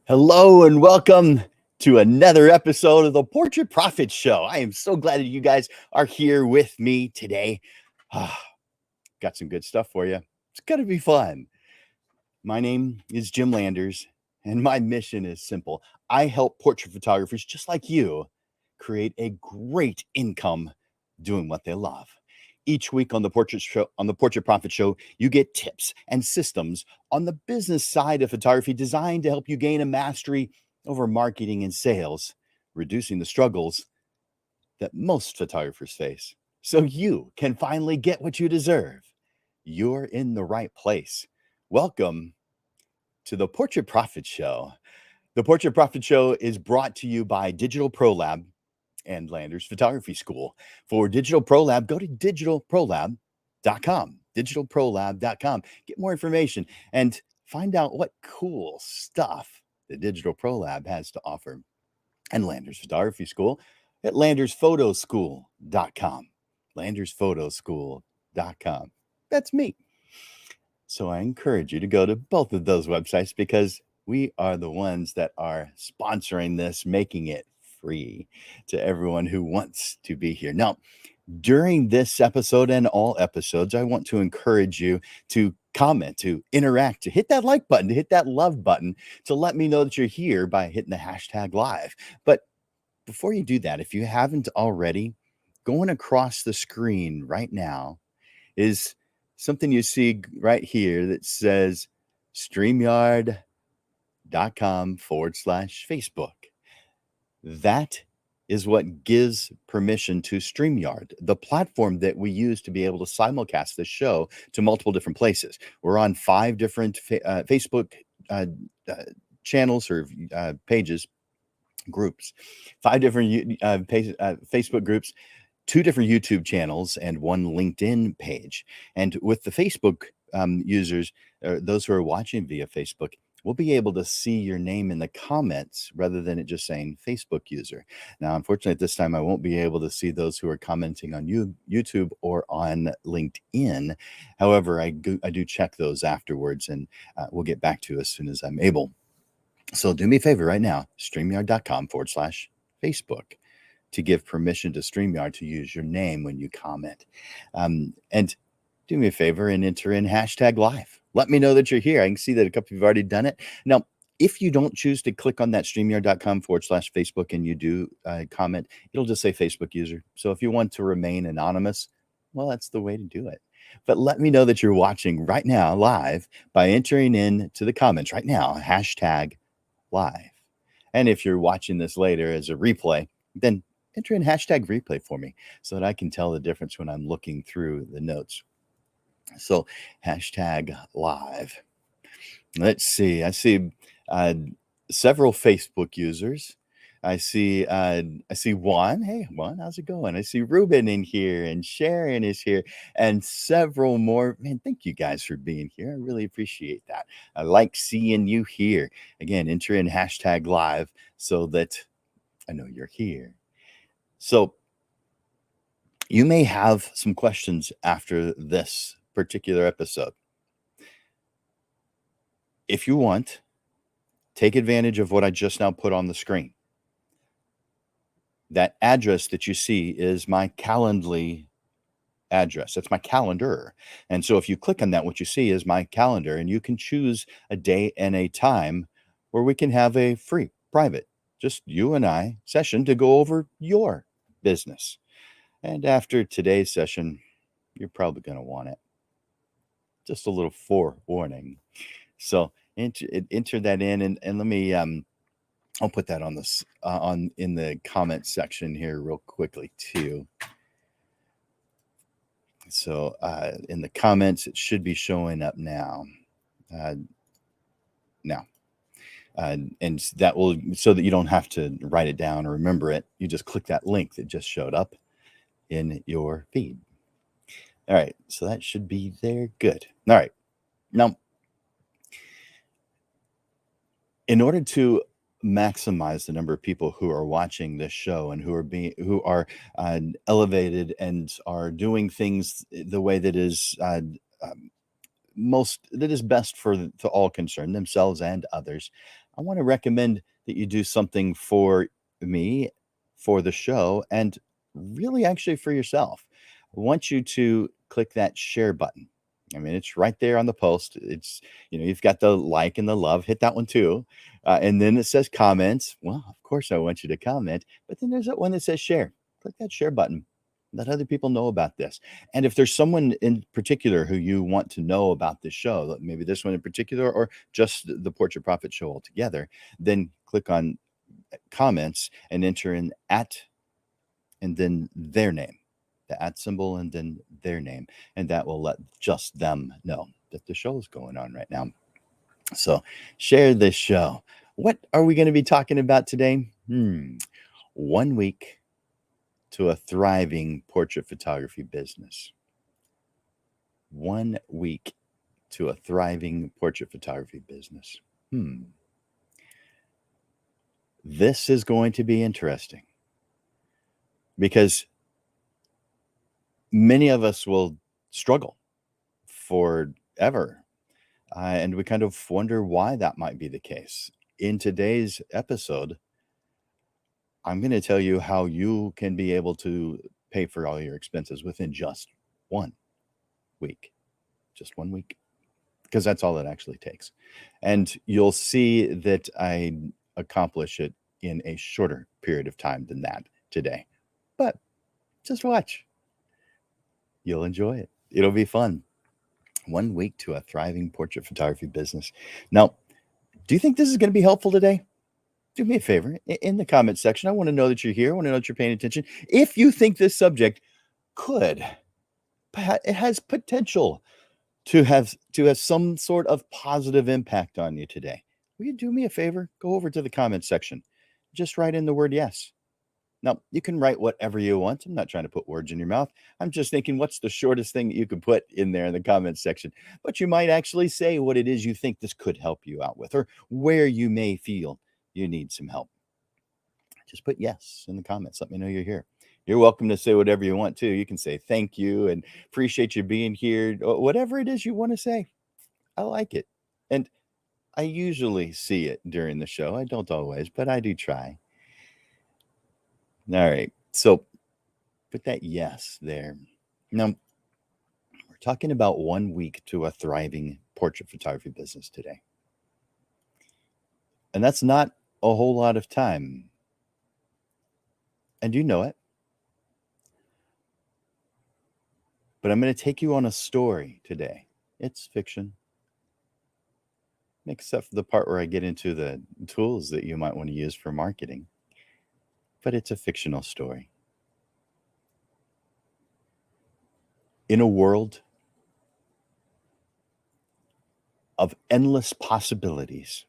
Hello and welcome to another episode of the Portrait Profit Show. I am so glad that you guys are here with me today. Got some good stuff for you. It's going to be fun. My name is Jim Landers, and my mission is simple. I help portrait photographers just like you create a great income doing what they love. Each week on the Portrait Profit Show, you get tips and systems on the business side of photography designed to help you gain a mastery over marketing and sales, reducing the struggles that most photographers face so you can finally get what you deserve. You're in the right place. Welcome to the Portrait Profit Show. The Portrait Profit Show is brought to you by Digital Pro Lab and Landers Photography School. For Digital Pro Lab, go to digitalprolab.com. Digitalprolab.com. Get more information and find out what cool stuff the Digital Pro Lab has to offer. And Landers Photography School at landersphotoschool.com. Landersphotoschool.com. That's me. So I encourage you to go to both of those websites because we are the ones that are sponsoring this, making it free to everyone who wants to be here. Now, during this episode and all episodes, I want to encourage you to comment, to interact, to hit that like button, to hit that love button, to let me know that you're here by hitting the hashtag live. But before you do that, if you haven't already, going across the screen right now is something you see right here that says StreamYard.com/Facebook. That is what gives permission to StreamYard, the platform that we use to be able to simulcast this show to multiple different places. We're on 5 different Facebook channels or pages, groups, 5 different Facebook groups, 2 different YouTube channels, and 1 LinkedIn page. And with the Facebook users, those who are watching via Facebook, we'll be able to see your name in the comments rather than it just saying Facebook user. Now, unfortunately, at this time, I won't be able to see those who are commenting on YouTube or on LinkedIn. However, I do check those afterwards, and we'll get back to you as soon as I'm able. So do me a favor right now, StreamYard.com/Facebook, to give permission to StreamYard to use your name when you comment. And do me a favor and enter in hashtag live. Let me know that you're here. I can see that a couple of you have already done it. Now, if you don't choose to click on that StreamYard.com/Facebook and you do comment, it'll just say Facebook user. So if you want to remain anonymous, well, that's the way to do it. But let me know that you're watching right now live by entering into the comments right now, hashtag live. And if you're watching this later as a replay, then enter in hashtag replay for me so that I can tell the difference when I'm looking through the notes. So hashtag live. Let's see. I see several Facebook users. I see Juan. Hey, Juan, how's it going? I see Ruben in here, and Sharon is here, and several more. Man, thank you guys for being here. I really appreciate that. I like seeing you here. Again, enter in hashtag live so that I know you're here. So you may have some questions after this particular episode. If you want, take advantage of what I just now put on the screen. That address that you see is my Calendly address. That's my calendar. And so if you click on that, what you see is my calendar, and you can choose a day and a time where we can have a free, private, just you and I session to go over your business. And after today's session, you're probably going to want it. Just a little forewarning. So enter that in, and let me I'll put that on this in the comments section here real quickly too. So in the comments, it should be showing up now. And that will, so that you don't have to write it down or remember it. You just click that link that just showed up in your feed. All right, so that should be there. Good. All right. Now, in order to maximize the number of people who are watching this show and who are elevated and are doing things the way that is best for all concerned, themselves and others, I want to recommend that you do something for me, for the show, and really actually for yourself. I want you to click that share button. I mean, it's right there on the post. It's, you've got the like and the love, hit that one too. And then it says comments. Well, of course, I want you to comment, but then there's that one that says share. Click that share button. Let other people know about this. And if there's someone in particular who you want to know about this show, maybe this one in particular, or just the Portrait Profit show altogether, then click on comments and enter in at and then their name, the at symbol and then their name. And that will let just them know that the show is going on right now. So share this show. What are we going to be talking about today? 1 week to a thriving portrait photography business. 1 week to a thriving portrait photography business. This is going to be interesting because many of us will struggle forever. And we kind of wonder why that might be the case. In today's episode, I'm going to tell you how you can be able to pay for all your expenses within just 1 week. Just 1 week. Because that's all it actually takes. And you'll see that I accomplish it in a shorter period of time than that today. But just watch. You'll enjoy it. It'll be fun. 1 week to a thriving portrait photography business. Now, do you think this is going to be helpful today? Do me a favor. In the comment section, I want to know that you're here. I want to know that you're paying attention. If you think this subject it has potential to have some sort of positive impact on you today, will you do me a favor? Go over to the comment section. Just write in the word yes. Now, you can write whatever you want. I'm not trying to put words in your mouth. I'm just thinking, what's the shortest thing that you could put in there in the comments section? But you might actually say what it is you think this could help you out with, or where you may feel you need some help. Just put yes in the comments. Let me know you're here. You're welcome to say whatever you want to. You can say thank you and appreciate you being here. Whatever it is you want to say. I like it. And I usually see it during the show. I don't always, but I do try. All right. So put that yes there. Now, we're talking about 1 week to a thriving portrait photography business today. And that's not a whole lot of time. And you know it. But I'm going to take you on a story today. It's fiction. Except for the part where I get into the tools that you might want to use for marketing. But it's a fictional story. In a world of endless possibilities,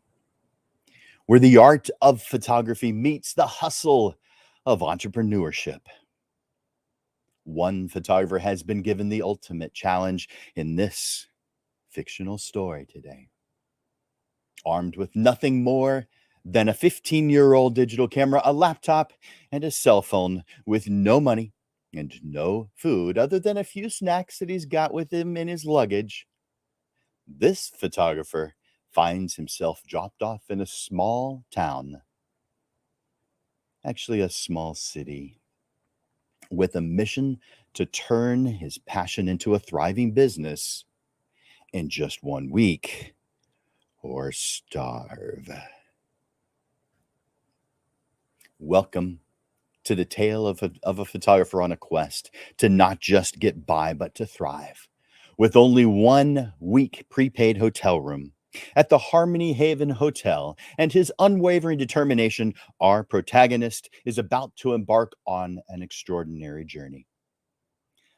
where the art of photography meets the hustle of entrepreneurship, one photographer has been given the ultimate challenge in this fictional story today. Armed with nothing more than a 15-year-old digital camera, a laptop, and a cell phone, with no money and no food other than a few snacks that he's got with him in his luggage, this photographer finds himself dropped off in a small town, actually a small city, with a mission to turn his passion into a thriving business in just 1 week, or starve. Welcome to the tale of a photographer on a quest to not just get by, but to thrive. With only 1 week prepaid hotel room at the Harmony Haven Hotel and his unwavering determination, our protagonist is about to embark on an extraordinary journey.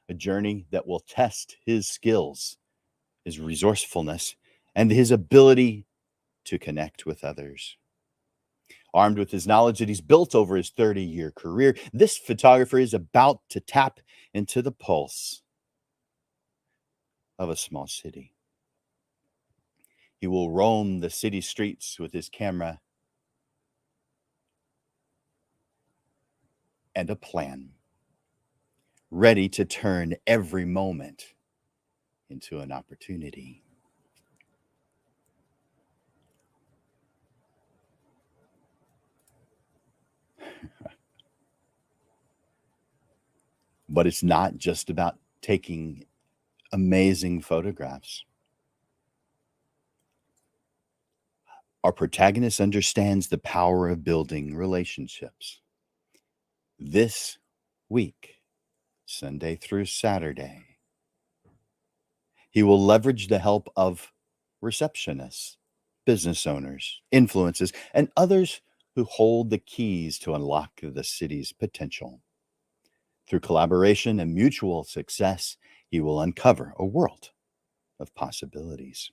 A journey that will test his skills, his resourcefulness, and his ability to connect with others. Armed with his knowledge that he's built over his 30-year career, this photographer is about to tap into the pulse of a small city. He will roam the city streets with his camera and a plan, ready to turn every moment into an opportunity. But it's not just about taking amazing photographs. Our protagonist understands the power of building relationships. This week, Sunday through Saturday, he will leverage the help of receptionists, business owners, influencers, and others who hold the keys to unlock the city's potential. Through collaboration and mutual success, he will uncover a world of possibilities.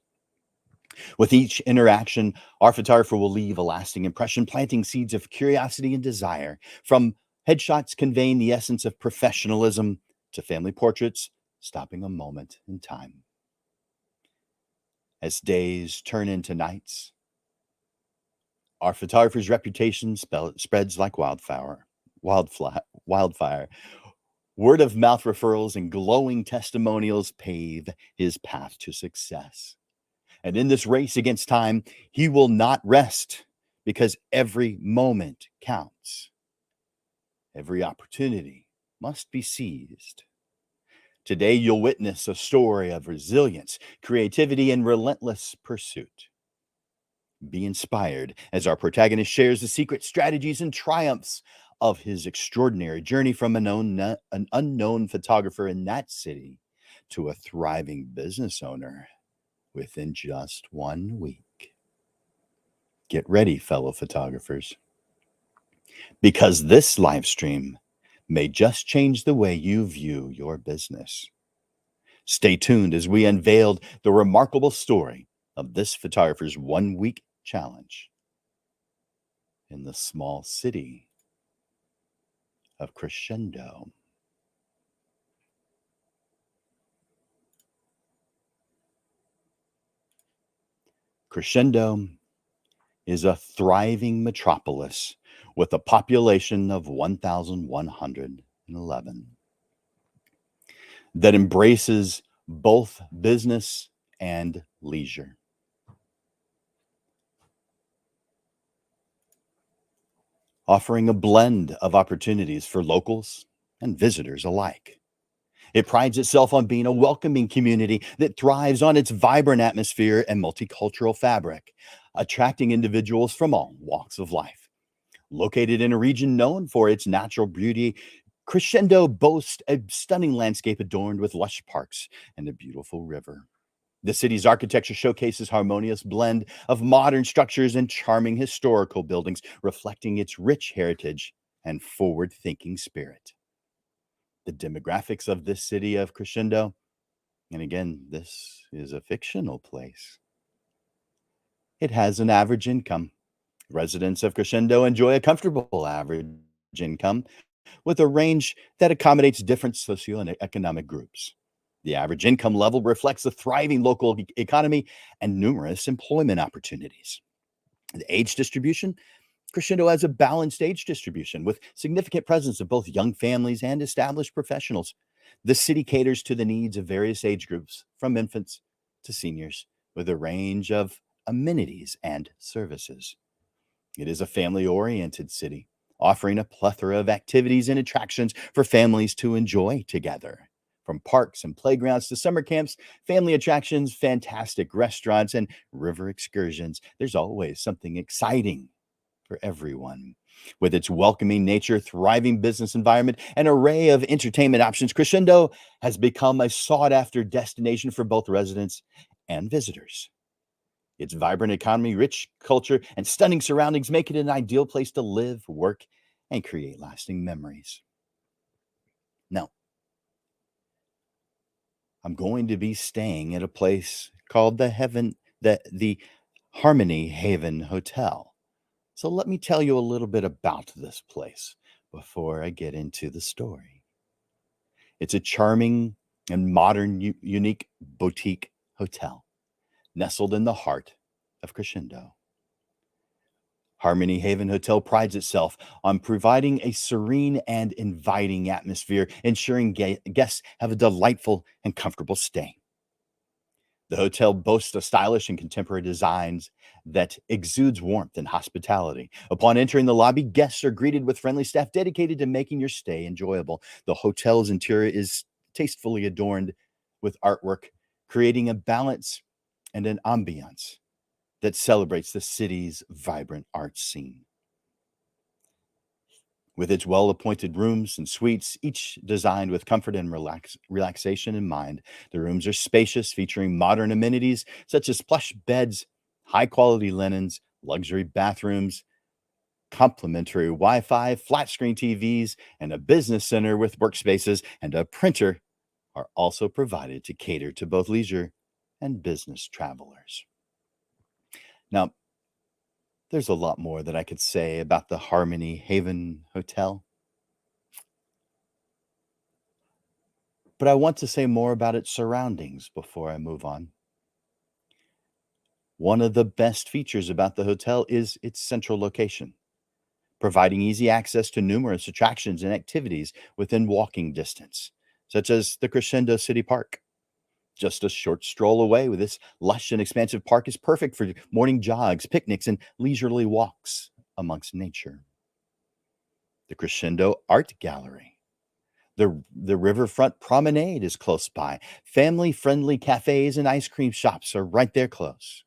With each interaction, our photographer will leave a lasting impression, planting seeds of curiosity and desire, from headshots conveying the essence of professionalism to family portraits, stopping a moment in time. As days turn into nights, our photographer's reputation spreads like wildfire. Word of mouth referrals and glowing testimonials pave his path to success. And in this race against time, he will not rest, because every moment counts. Every opportunity must be seized. Today, you'll witness a story of resilience, creativity, and relentless pursuit. Be inspired as our protagonist shares the secret strategies and triumphs of his extraordinary journey from an unknown photographer in that city to a thriving business owner within just 1 week. Get ready, fellow photographers, because this live stream may just change the way you view your business. Stay tuned as we unveiled the remarkable story of this photographer's 1 week challenge in the small city of Crescendo. Crescendo is a thriving metropolis with a population of 1,111 that embraces both business and leisure. Offering a blend of opportunities for locals and visitors alike. It prides itself on being a welcoming community that thrives on its vibrant atmosphere and multicultural fabric, attracting individuals from all walks of life. Located in a region known for its natural beauty, Crescendo boasts a stunning landscape adorned with lush parks and a beautiful river. The city's architecture showcases harmonious blend of modern structures and charming historical buildings, reflecting its rich heritage and forward-thinking spirit. The demographics of this city of Crescendo, and again, this is a fictional place. It has an average income. Residents of Crescendo enjoy a comfortable average income with a range that accommodates different socioeconomic groups. The average income level reflects a thriving local economy and numerous employment opportunities. The age distribution, Crescendo has a balanced age distribution with significant presence of both young families and established professionals. The city caters to the needs of various age groups, from infants to seniors, with a range of amenities and services. It is a family-oriented city, offering a plethora of activities and attractions for families to enjoy together. From parks and playgrounds to summer camps, family attractions, fantastic restaurants, and river excursions, there's always something exciting for everyone. With its welcoming nature, thriving business environment, and array of entertainment options, Crescendo has become a sought-after destination for both residents and visitors. Its vibrant economy, rich culture, and stunning surroundings make it an ideal place to live, work, and create lasting memories. Now, I'm going to be staying at a place called the Harmony Haven Hotel. So let me tell you a little bit about this place before I get into the story. It's a charming and modern, unique boutique hotel nestled in the heart of Crescendo. Harmony Haven Hotel prides itself on providing a serene and inviting atmosphere, ensuring guests have a delightful and comfortable stay. The hotel boasts a stylish and contemporary designs that exudes warmth and hospitality. Upon entering the lobby, guests are greeted with friendly staff dedicated to making your stay enjoyable. The hotel's interior is tastefully adorned with artwork, creating a balance and an ambiance that celebrates the city's vibrant art scene. With its well appointed rooms and suites, each designed with comfort and relaxation in mind. The rooms are spacious, featuring modern amenities such as plush beds, high quality linens, luxury bathrooms, complimentary Wi Fi, flat screen TVs, and a business center with workspaces and a printer are also provided to cater to both leisure and business travelers. Now, there's a lot more that I could say about the Harmony Haven Hotel, but I want to say more about its surroundings before I move on. One of the best features about the hotel is its central location, providing easy access to numerous attractions and activities within walking distance, such as the Crescendo City Park. Just a short stroll away with this lush and expansive park is perfect for morning jogs, picnics, and leisurely walks amongst nature. The Crescendo Art Gallery. The riverfront promenade is close by. Family friendly cafes and ice cream shops are right there close.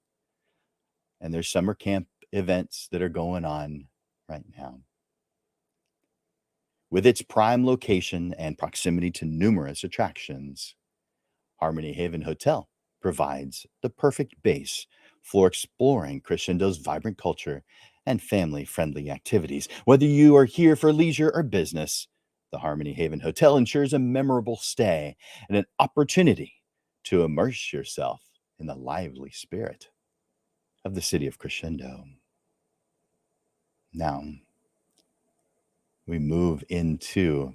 And there's summer camp events that are going on right now. With its prime location and proximity to numerous attractions, Harmony Haven Hotel provides the perfect base for exploring Crescendo's vibrant culture and family friendly activities. Whether you are here for leisure or business, the Harmony Haven Hotel ensures a memorable stay and an opportunity to immerse yourself in the lively spirit of the city of Crescendo. Now, we move into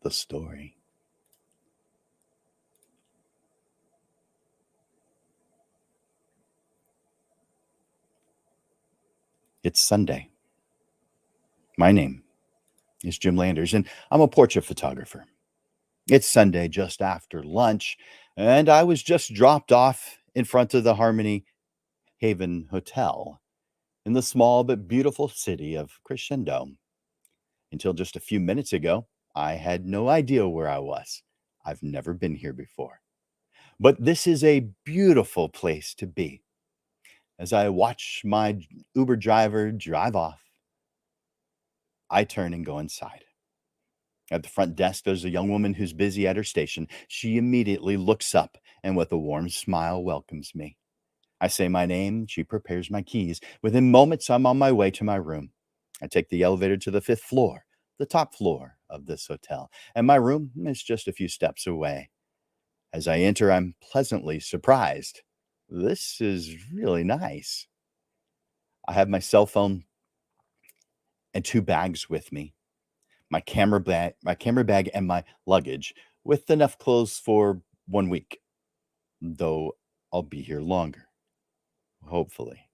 the story. It's Sunday. My name is Jim Landers, and I'm a portrait photographer. It's Sunday just after lunch, and I was just dropped off in front of the Harmony Haven Hotel in the small but beautiful city of Crescendo. Until just a few minutes ago, I had no idea where I was. I've never been here before. But this is a beautiful place to be. As I watch my Uber driver drive off, I turn and go inside. At the front desk, there's a young woman who's busy at her station. She immediately looks up and, with a warm smile, welcomes me. I say my name. She prepares my keys. Within moments, I'm on my way to my room. I take the elevator to the fifth floor, the top floor of this hotel, and my room is just a few steps away. As I enter, I'm pleasantly surprised. This is really nice. I have my cell phone and two bags with me. My camera bag and my luggage with enough clothes for 1 week, though I'll be here longer, hopefully.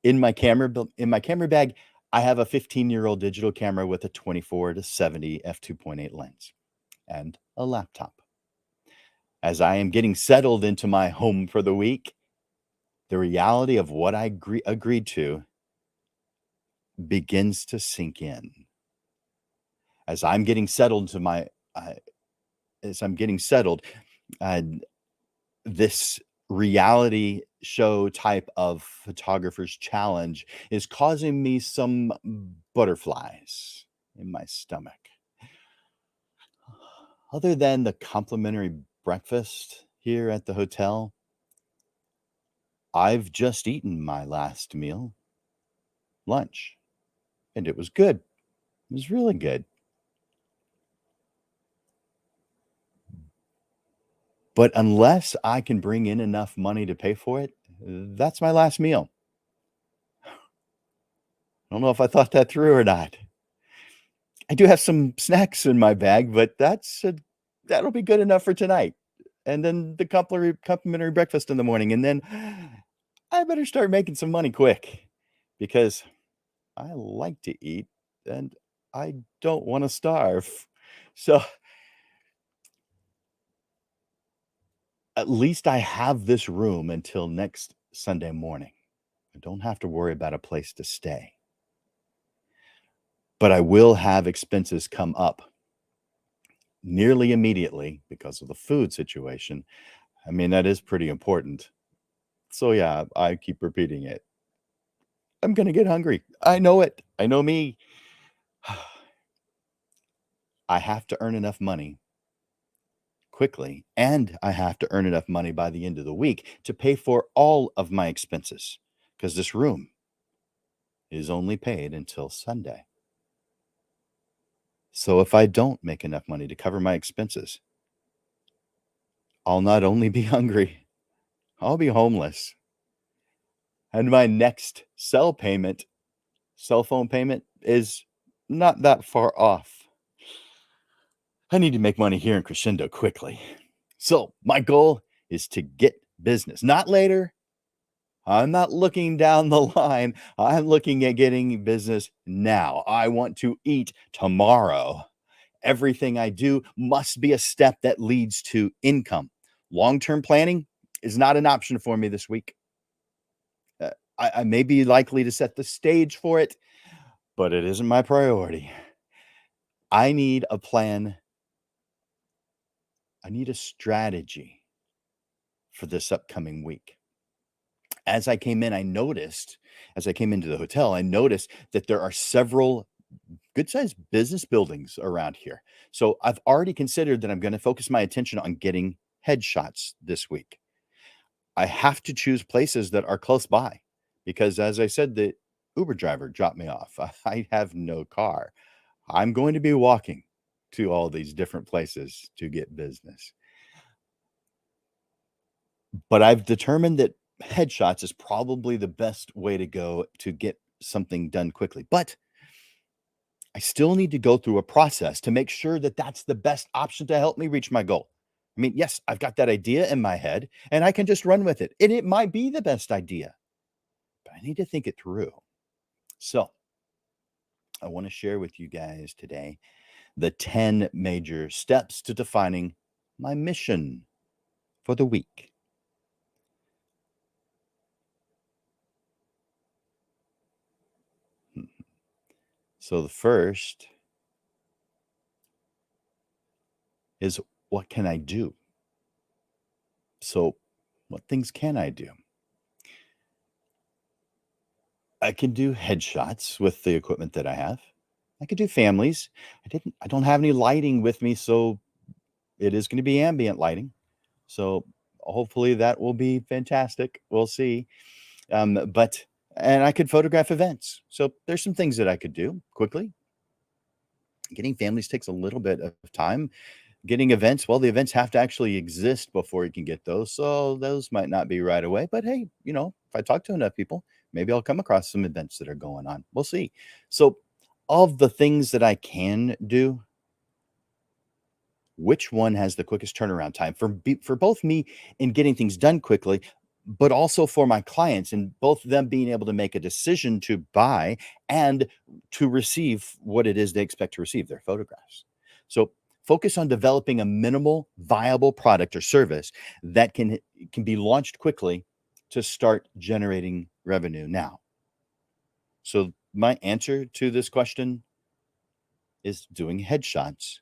In my camera bag, I have a 15-year-old digital camera with a 24 to 70 f2.8 lens and a laptop. As I am getting settled into my home for the week, the reality of what I agreed to begins to sink in. As I'm getting settled to my uh, as I'm getting settled, uh, this reality show type of photographer's challenge is causing me some butterflies in my stomach. Other than the complimentary breakfast here at the hotel, I've just eaten my last meal, lunch, and it was good. It was really good. But unless I can bring in enough money to pay for it, that's my last meal. I don't know if I thought that through or not. I do have some snacks in my bag, but that'll be good enough for tonight. And then the complimentary breakfast in the morning, and then I better start making some money quick because I like to eat and I don't want to starve. So At least I have this room until next Sunday morning. I don't have to worry about a place to stay. But I will have expenses come up nearly immediately because of the food situation. I mean, that is pretty important. So, yeah, I keep repeating it. I'm gonna get hungry. I know it. I know me. I have to earn enough money quickly, and I have to earn enough money by the end of the week to pay for all of my expenses because this room is only paid until Sunday. So if I don't make enough money to cover my expenses, I'll not only be hungry, I'll be homeless. And my next cell phone payment is not that far off. I need to make money here in Crescendo quickly. So my goal is to get business, not later. I'm not looking down the line. I'm looking at getting business now. I want to eat tomorrow. Everything I do must be a step that leads to income. Long-term planning is not an option for me this week. I may be likely to set the stage for it, but it isn't my priority. I need a plan. I need a strategy for this upcoming week. As I came in, as I came into the hotel, I noticed that there are several good-sized business buildings around here. So I've already considered that I'm gonna focus my attention on getting headshots this week. I have to choose places that are close by because, as I said, the Uber driver dropped me off. I have no car. I'm going to be walking to all these different places to get business. But I've determined that headshots is probably the best way to go to get something done quickly. But I still need to go through a process to make sure that that's the best option to help me reach my goal. I mean, yes, I've got that idea in my head and I can just run with it. And it might be the best idea, but I need to think it through. So I want to share with you guys today the 10 major steps to defining my mission for the week. Hmm. So the first is, what can I do? So, what things can I do? I can do headshots with the equipment that I have. I could do families. I don't have any lighting with me, so it is gonna be ambient lighting. So, hopefully that will be fantastic. We'll see. But and I could photograph events. So, there's some things that I could do quickly. Getting families takes a little bit of time. Getting events, well, the events have to actually exist before you can get those, so those might not be right away, but hey, if I talk to enough people, maybe I'll come across some events that are going on. We'll see. So, of the things that I can do, which one has the quickest turnaround time for both me in getting things done quickly, but also for my clients and both them being able to make a decision to buy and to receive what it is they expect to receive, their photographs. So focus on developing a minimal viable product or service that can be launched quickly to start generating revenue now. So my answer to this question is doing headshots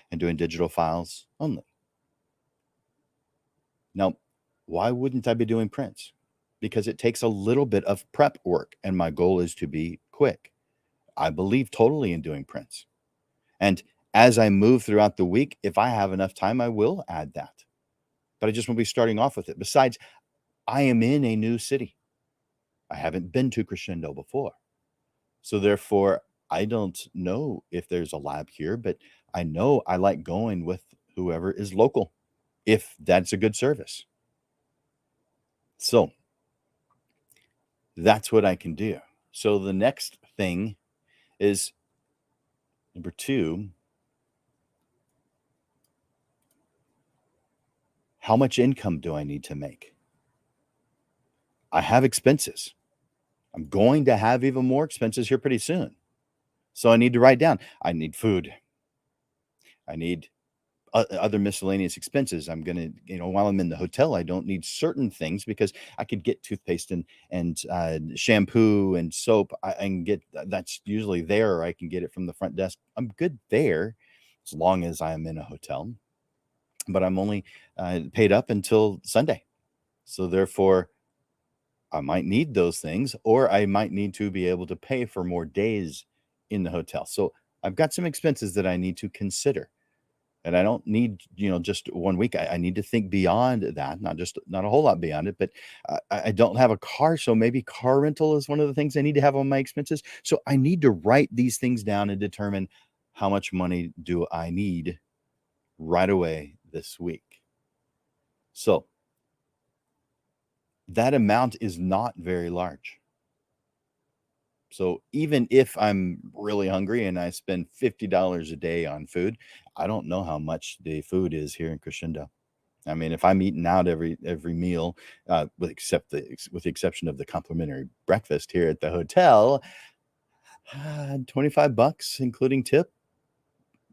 and doing digital files only. Now, why wouldn't I be doing prints? Because it takes a little bit of prep work, and my goal is to be quick. I believe totally in doing prints. And as I move throughout the week, if I have enough time, I will add that. But I just won't be starting off with it. Besides, I am in a new city. I haven't been to Crescendo before. So therefore, I don't know if there's a lab here, but I know I like going with whoever is local, if that's a good service. So that's what I can do. So the next thing is number 2, how much income do I need to make? I have expenses. I'm going to have even more expenses here pretty soon. So I need to write down, I need food. I need other miscellaneous expenses. I'm gonna, while I'm in the hotel, I don't need certain things because I could get toothpaste and shampoo and soap. I can get that's usually there, or I can get it from the front desk. I'm good there as long as I am in a hotel, but I'm only paid up until Sunday. So therefore, I might need those things, or I might need to be able to pay for more days in the hotel. So I've got some expenses that I need to consider. And I don't need, just 1 week. I need to think beyond that, not a whole lot beyond it. But I don't have a car, so maybe car rental is one of the things I need to have on my expenses. So I need to write these things down and determine how much money do I need right away this week. So that amount is not very large. So even if I'm really hungry and I spend $50 a day on food, I don't know how much the food is here in Crescendo. I mean, if I'm eating out every meal, with the exception of the complimentary breakfast here at the hotel, $25 including tip,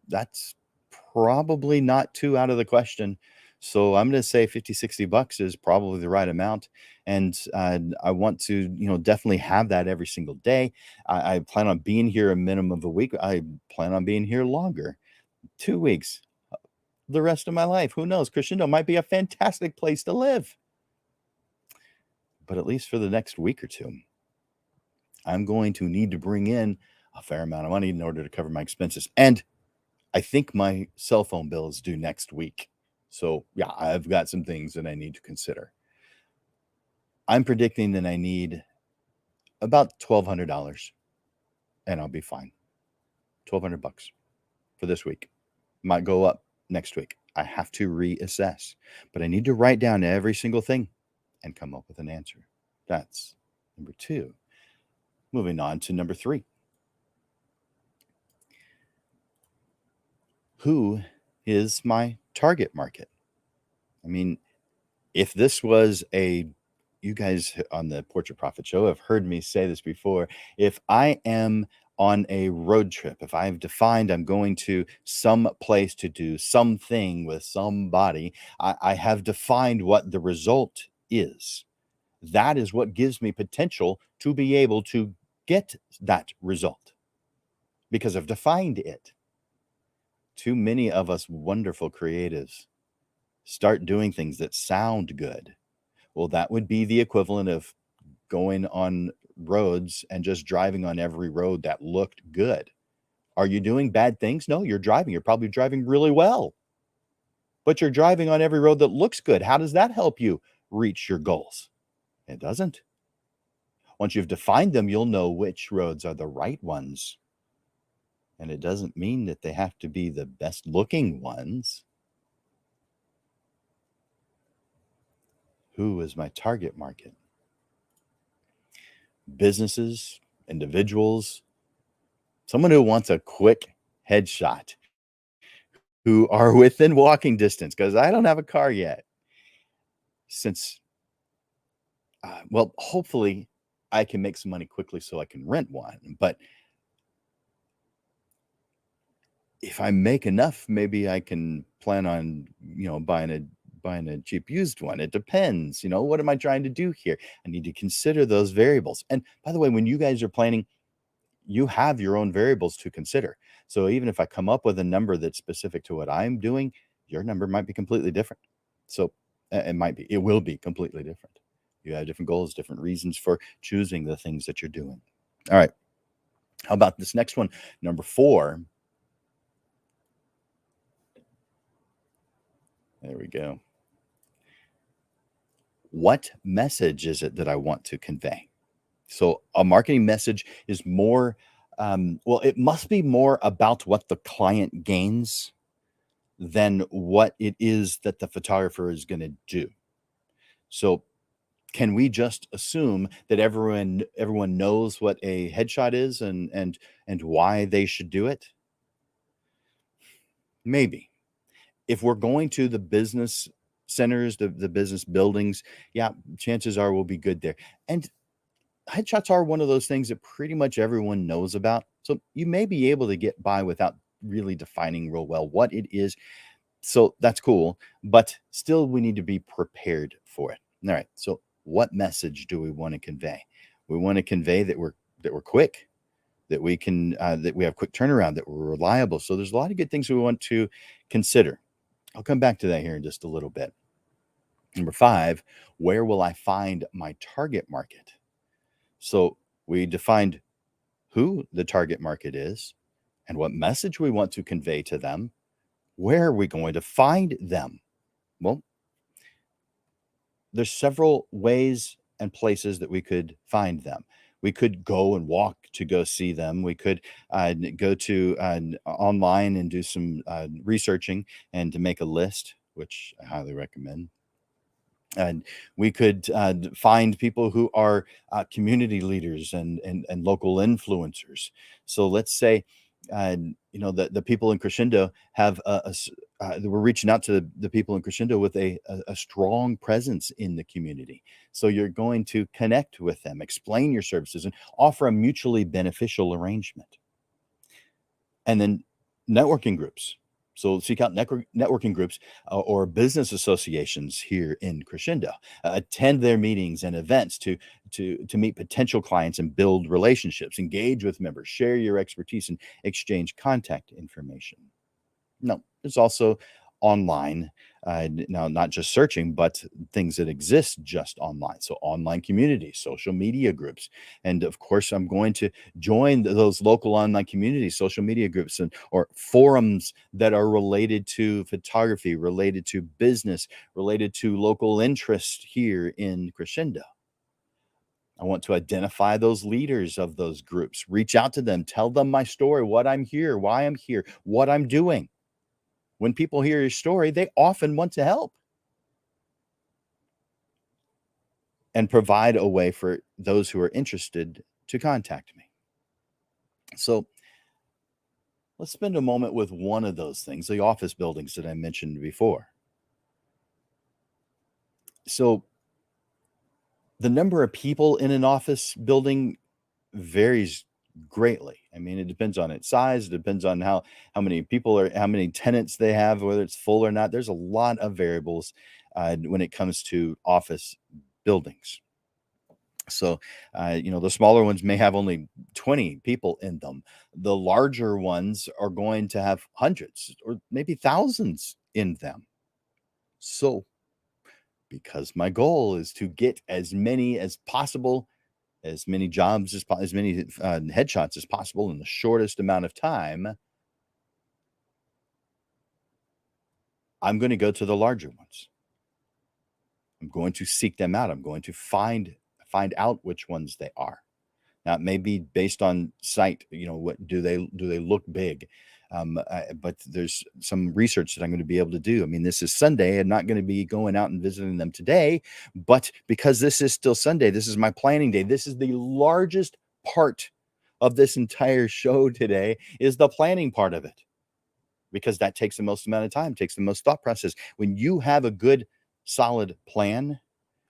that's probably not too out of the question. So I'm going to say 50, $60 is probably the right amount. And I want to, definitely have that every single day. I plan on being here a minimum of a week. I plan on being here longer, 2 weeks, the rest of my life. Who knows? Crescendo might be a fantastic place to live. But at least for the next week or two, I'm going to need to bring in a fair amount of money in order to cover my expenses. And I think my cell phone bill is due next week. So, yeah, I've got some things that I need to consider. I'm predicting that I need about $1,200 and I'll be fine. $1,200 for this week. Might go up next week. I have to reassess, but I need to write down every single thing and come up with an answer. That's number 2. Moving on to number 3. Who is my target market? I mean, if this was you guys on the Portrait Profit Show have heard me say this before. If I am on a road trip, if I've defined I'm going to some place to do something with somebody, I have defined what the result is. That is what gives me potential to be able to get that result because I've defined it. Too many of us wonderful creatives start doing things that sound good. Well, that would be the equivalent of going on roads and just driving on every road that looked good. Are you doing bad things? No, you're driving. You're probably driving really well, but you're driving on every road that looks good. How does that help you reach your goals? It doesn't. Once you've defined them, you'll know which roads are the right ones. And it doesn't mean that they have to be the best looking ones. Who is my target market? Businesses, individuals, someone who wants a quick headshot, who are within walking distance, because I don't have a car yet. Since, well, hopefully I can make some money quickly so I can rent one. But if I make enough, maybe I can plan on, buying a cheap used one. It depends. What am I trying to do here? I need to consider those variables. And by the way, when you guys are planning, you have your own variables to consider. So even if I come up with a number that's specific to what I'm doing, your number might be completely different. So it will be completely different. You have different goals, different reasons for choosing the things that you're doing. All right. How about this next one? Number 4. There we go. What message is it that I want to convey? So a marketing message is more, it must be more about what the client gains than what it is that the photographer is going to do. So can we just assume that everyone knows what a headshot is and why they should do it? Maybe. If we're going to the business centers, the business buildings, yeah, chances are we'll be good there. And headshots are one of those things that pretty much everyone knows about. So you may be able to get by without really defining real well what it is. So that's cool, but still we need to be prepared for it. All right. So what message do we want to convey? We want to convey that we're quick, that we have quick turnaround, that we're reliable. So there's a lot of good things we want to consider. I'll come back to that here in just a little bit. Number 5, where will I find my target market? So we defined who the target market is and what message we want to convey to them. Where are we going to find them? Well, there's several ways and places that we could find them. We could go and walk to go see them. We could go to online and do some researching and to make a list, which I highly recommend. And we could find people who are community leaders and local influencers. So let's say, the people in Crescendo have we're reaching out to the people in Crescendo with a strong presence in the community. So you're going to connect with them, explain your services, and offer a mutually beneficial arrangement. And then networking groups. So seek out networking groups or business associations here in Crescendo. Attend their meetings and events to meet potential clients and build relationships. Engage with members, share your expertise, and exchange contact information. No, there's also online, now not just searching, but things that exist just online. So online communities, social media groups, and of course, I'm going to join those local online communities, social media groups, and or forums that are related to photography, related to business, related to local interest here in Crescendo. I want to identify those leaders of those groups, reach out to them, tell them my story, what I'm here, why I'm here, what I'm doing. When people hear your story, they often want to help and provide a way for those who are interested to contact me. So let's spend a moment with one of those things, the office buildings that I mentioned before. So the number of people in an office building varies greatly. I mean, it depends on its size, it depends on how many people are, how many tenants they have, whether it's full or not. There's a lot of variables when it comes to office buildings. So, the smaller ones may have only 20 people in them. The larger ones are going to have hundreds or maybe thousands in them. So, because my goal is to get as many as possible, as many jobs as many headshots as possible in the shortest amount of time, I'm going to go to the larger ones. I'm going to seek them out. I'm going to find out which ones they are. Now, it may be based on sight. What do they look big? But there's some research that I'm going to be able to do. I mean, this is Sunday. I'm not going to be going out and visiting them today, but because this is still Sunday, this is my planning day. This is the largest part of this entire show today is the planning part of it, because that takes the most amount of time, takes the most thought process. When you have a good, solid plan,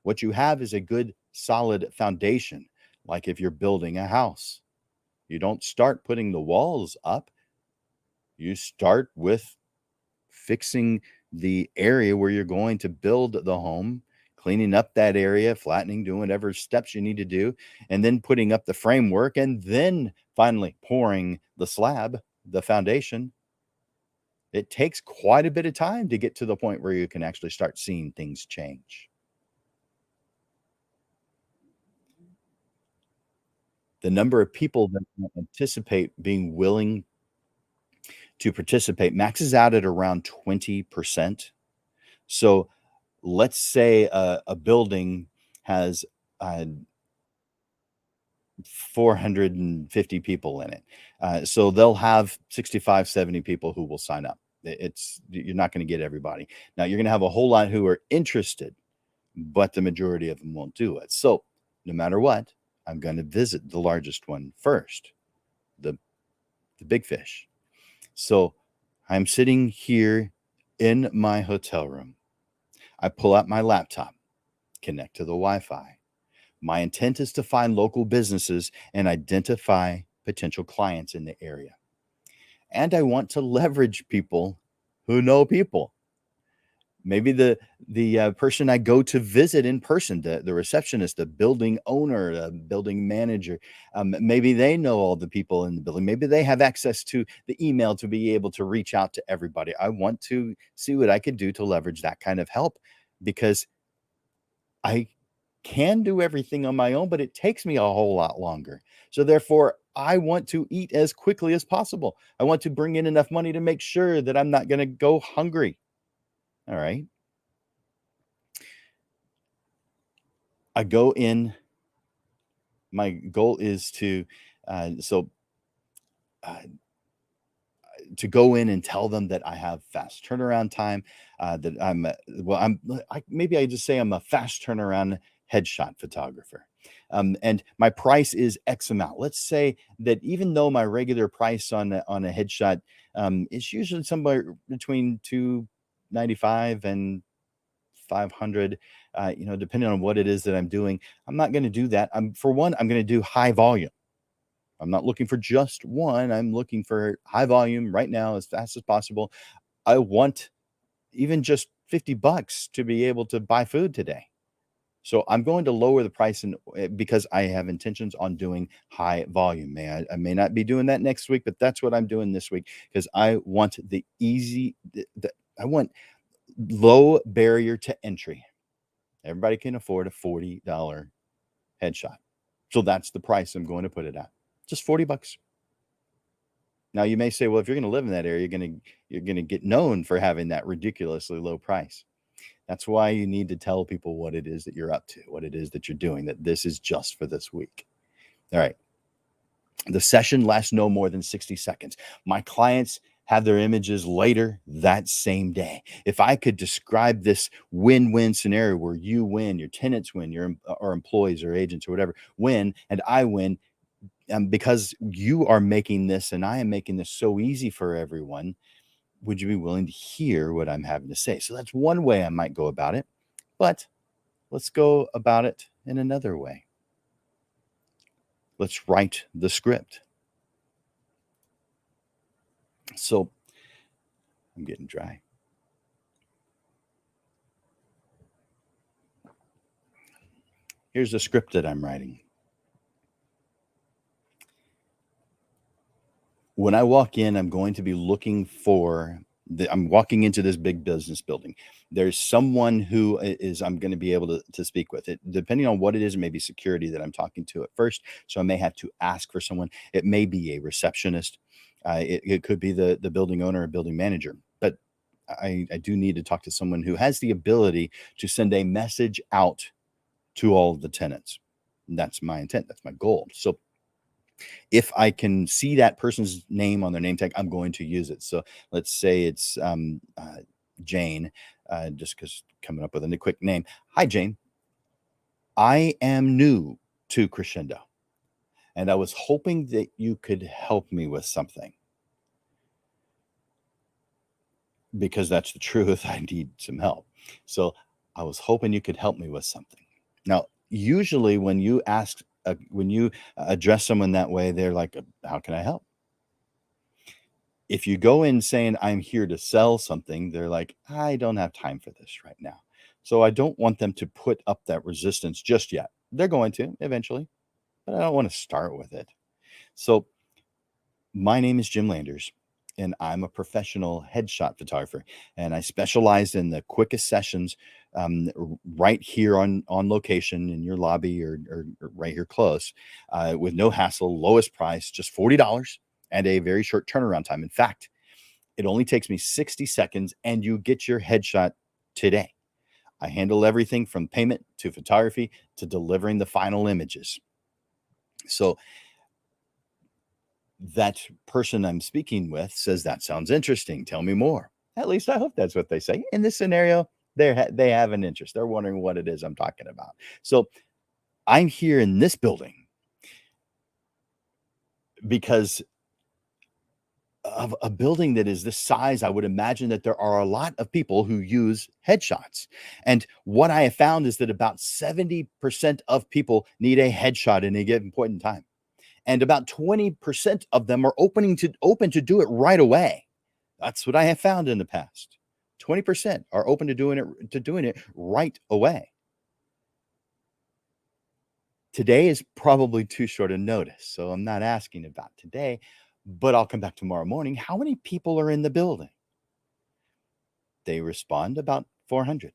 what you have is a good, solid foundation. Like if you're building a house, you don't start putting the walls up. You start with fixing the area where you're going to build the home, cleaning up that area, flattening, doing whatever steps you need to do, and then putting up the framework, and then finally pouring the slab, the foundation. It takes quite a bit of time to get to the point where you can actually start seeing things change. The number of people that anticipate being willing to participate maxes out at around 20%. So let's say a building has uh, 450 people in it. So they'll have 65, 70 people who will sign up. You're not going to get everybody. Now you're going to have a whole lot who are interested, but the majority of them won't do it. So no matter what, I'm going to visit the largest one first, the big fish. So I'm sitting here in my hotel room. I pull out my laptop, connect to the Wi-Fi. My intent is to find local businesses and identify potential clients in the area. And I want to leverage people who know people. Maybe the person I go to visit in person, the receptionist, the building owner, the building manager, maybe they know all the people in the building. Maybe they have access to the email to be able to reach out to everybody. I want to see what I can do to leverage that kind of help because I can do everything on my own, but it takes me a whole lot longer. So therefore, I want to eat as quickly as possible. I want to bring in enough money to make sure that I'm not going to go hungry. All right. I go in. My goal is so uh, to go in and tell them that I have fast turnaround time. That I'm well. Maybe I just say I'm a fast turnaround headshot photographer. And my price is X amount. Let's say that even though my regular price on a headshot is usually somewhere between 295 and 500, depending on what it is that I'm doing. I'm not going to do that. For one, I'm going to do high volume. I'm not looking for just one. I'm looking for high volume right now as fast as possible. I want even just $50 to be able to buy food today. So I'm going to lower the price because I have intentions on doing high volume. I may not be doing that next week, but that's what I'm doing this week because I want I want low barrier to entry. Everybody can afford a $40 headshot. So that's the price I'm going to put it at. Just $40. Now you may say, well, if you're going to live in that area, you're going to get known for having that ridiculously low price. That's why you need to tell people what it is that you're up to, what it is that you're doing, that this is just for this week. All right. The session lasts no more than 60 seconds. My clients have their images later that same day. If I could describe this win-win scenario where you win, your tenants win, or employees or agents or whatever win, and I win, because you are making this and I am making this so easy for everyone, would you be willing to hear what I'm having to say? So that's one way I might go about it, but let's go about it in another way. Let's write the script. So I'm getting dry. Here's the script that I'm writing. When I walk in, I'm going to be looking for I'm walking into this big business building. There's someone who I'm going to be able to speak with. It depending on what it is, it may be security that I'm talking to at first. So I may have to ask for someone. It may be a receptionist. It could be the building owner or building manager. But I do need to talk to someone who has the ability to send a message out to all of the tenants. And that's my intent. That's my goal. So if I can see that person's name on their name tag, I'm going to use it. So let's say it's Jane, just because coming up with a quick name. Hi, Jane. I am new to Crescendo, and I was hoping that you could help me with something because that's the truth. I need some help. So I was hoping you could help me with something. Now, usually when you address someone that way, they're like, how can I help? If you go in saying, I'm here to sell something, they're like, I don't have time for this right now. So I don't want them to put up that resistance just yet. They're going to eventually, but I don't want to start with it. So my name is Jim Landers, and I'm a professional headshot photographer, and I specialize in the quickest sessions right here on location in your lobby or right here close with no hassle, lowest price, just $40 and a very short turnaround time. In fact, it only takes me 60 seconds and you get your headshot today. I handle everything from payment to photography to delivering the final images. So that person I'm speaking with says, that sounds interesting. Tell me more. At least I hope that's what they say. In this scenario, they have an interest. They're wondering what it is I'm talking about. So I'm here in this building because of a building that is this size. I would imagine that there are a lot of people who use headshots. And what I have found is that about 70% of people need a headshot in a given point in time. And about 20% of them are open to do it right away. That's what I have found in the past. 20% are open to doing it right away. Today is probably too short a notice, so I'm not asking about today, but I'll come back tomorrow morning. How many people are in the building? They respond about 400.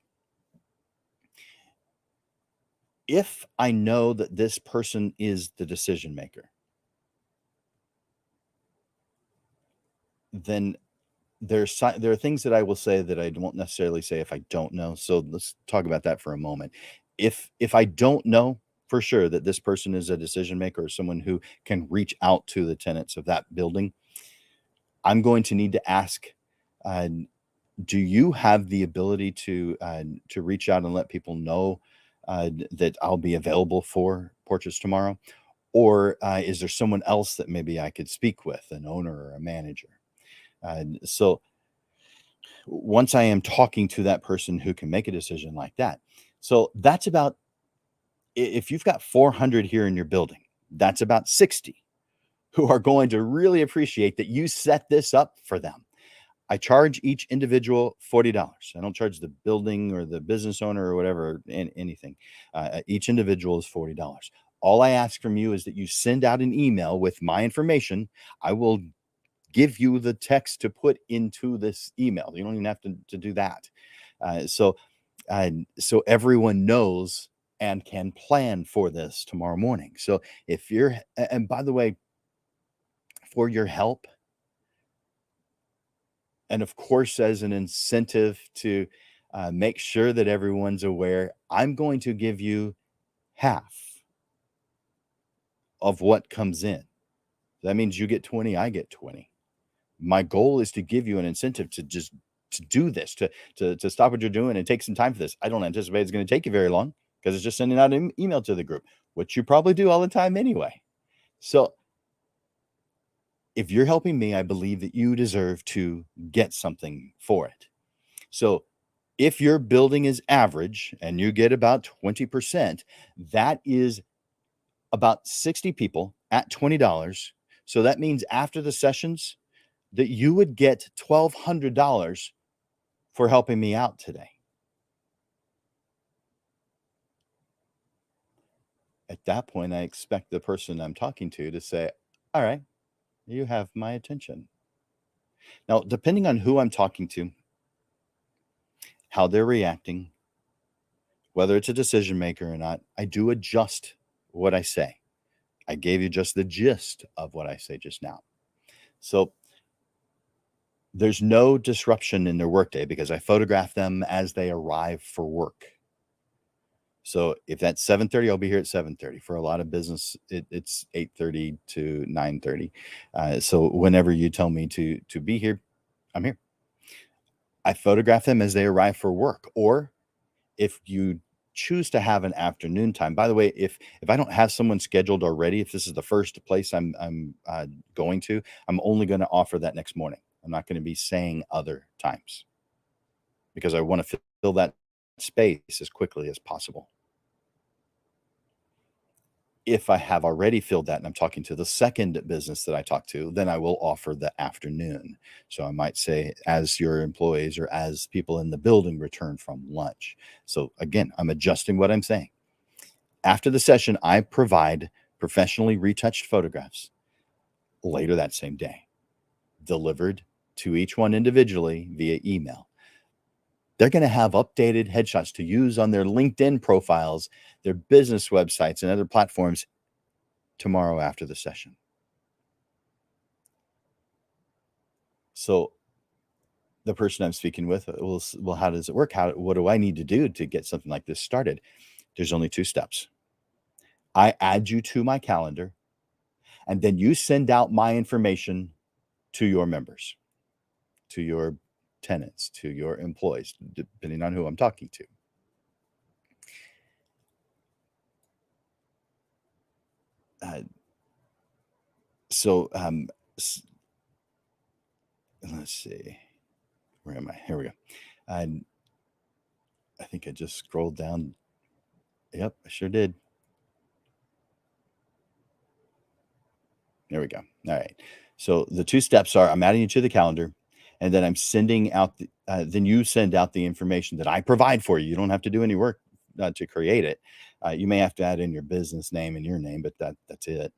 If I know that this person is the decision maker, then there are things that I will say that I won't necessarily say if I don't know. So let's talk about that for a moment. If I don't know for sure that this person is a decision maker or someone who can reach out to the tenants of that building, I'm going to need to ask, uh, do you have the ability to reach out and let people know that I'll be available for portraits tomorrow? Or is there someone else that maybe I could speak with, an owner or a manager? So once I am talking to that person who can make a decision like that, so that's about, if you've got 400 here in your building, that's about 60 who are going to really appreciate that you set this up for them. I charge each individual $40. I don't charge the building or the business owner or whatever, anything. Each individual is $40. All I ask from you is that you send out an email with my information. I will give you the text to put into this email. You don't even have to do that. So everyone knows and can plan for this tomorrow morning. So if you're, and by the way, for your help, and of course, as an incentive to make sure that everyone's aware, I'm going to give you half of what comes in. That means you get 20, I get 20. My goal is to give you an incentive to just to do this, to stop what you're doing and take some time for this. I don't anticipate it's going to take you very long because it's just sending out an email to the group, which you probably do all the time anyway. So if you're helping me, I believe that you deserve to get something for it. So if your building is average and you get about 20%, that is about 60 people at $20. So that means after the sessions that you would get $1,200 for helping me out today. At that point, I expect the person I'm talking to say, all right, you have my attention. Now, depending on who I'm talking to, how they're reacting, whether it's a decision maker or not, I do adjust what I say. I gave you just the gist of what I say just now. So there's no disruption in their workday because I photograph them as they arrive for work. So if that's 7:30, I'll be here at 7:30. For a lot of business, it's 8:30 to 9:30. So whenever you tell me to be here, I'm here. I photograph them as they arrive for work. Or if you choose to have an afternoon time, by the way, if I don't have someone scheduled already, if this is the first place I'm going to, I'm only going to offer that next morning. I'm not going to be saying other times because I want to fill that space as quickly as possible. If I have already filled that and I'm talking to the second business that I talk to, then I will offer the afternoon. So I might say, as your employees or as people in the building return from lunch. So again, I'm adjusting what I'm saying. After the session, I provide professionally retouched photographs later that same day, delivered to each one individually via email. They're going to have updated headshots to use on their LinkedIn profiles, their business websites, and other platforms tomorrow after the session. So the person I'm speaking with, well, how does it work? What do I need to do to get something like this started? There's only 2 steps. I add you to my calendar, and then you send out my information to your members, to your tenants, to your employees, depending on who I'm talking to. So let's see. Where am I? Here we go. I think I just scrolled down. Yep, I sure did. There we go. All right. So the 2 steps are I'm adding you to the calendar, and then I'm sending out then you send out the information that I provide for you. You don't have to do any work to create it. You may have to add in your business name and your name, but that's it.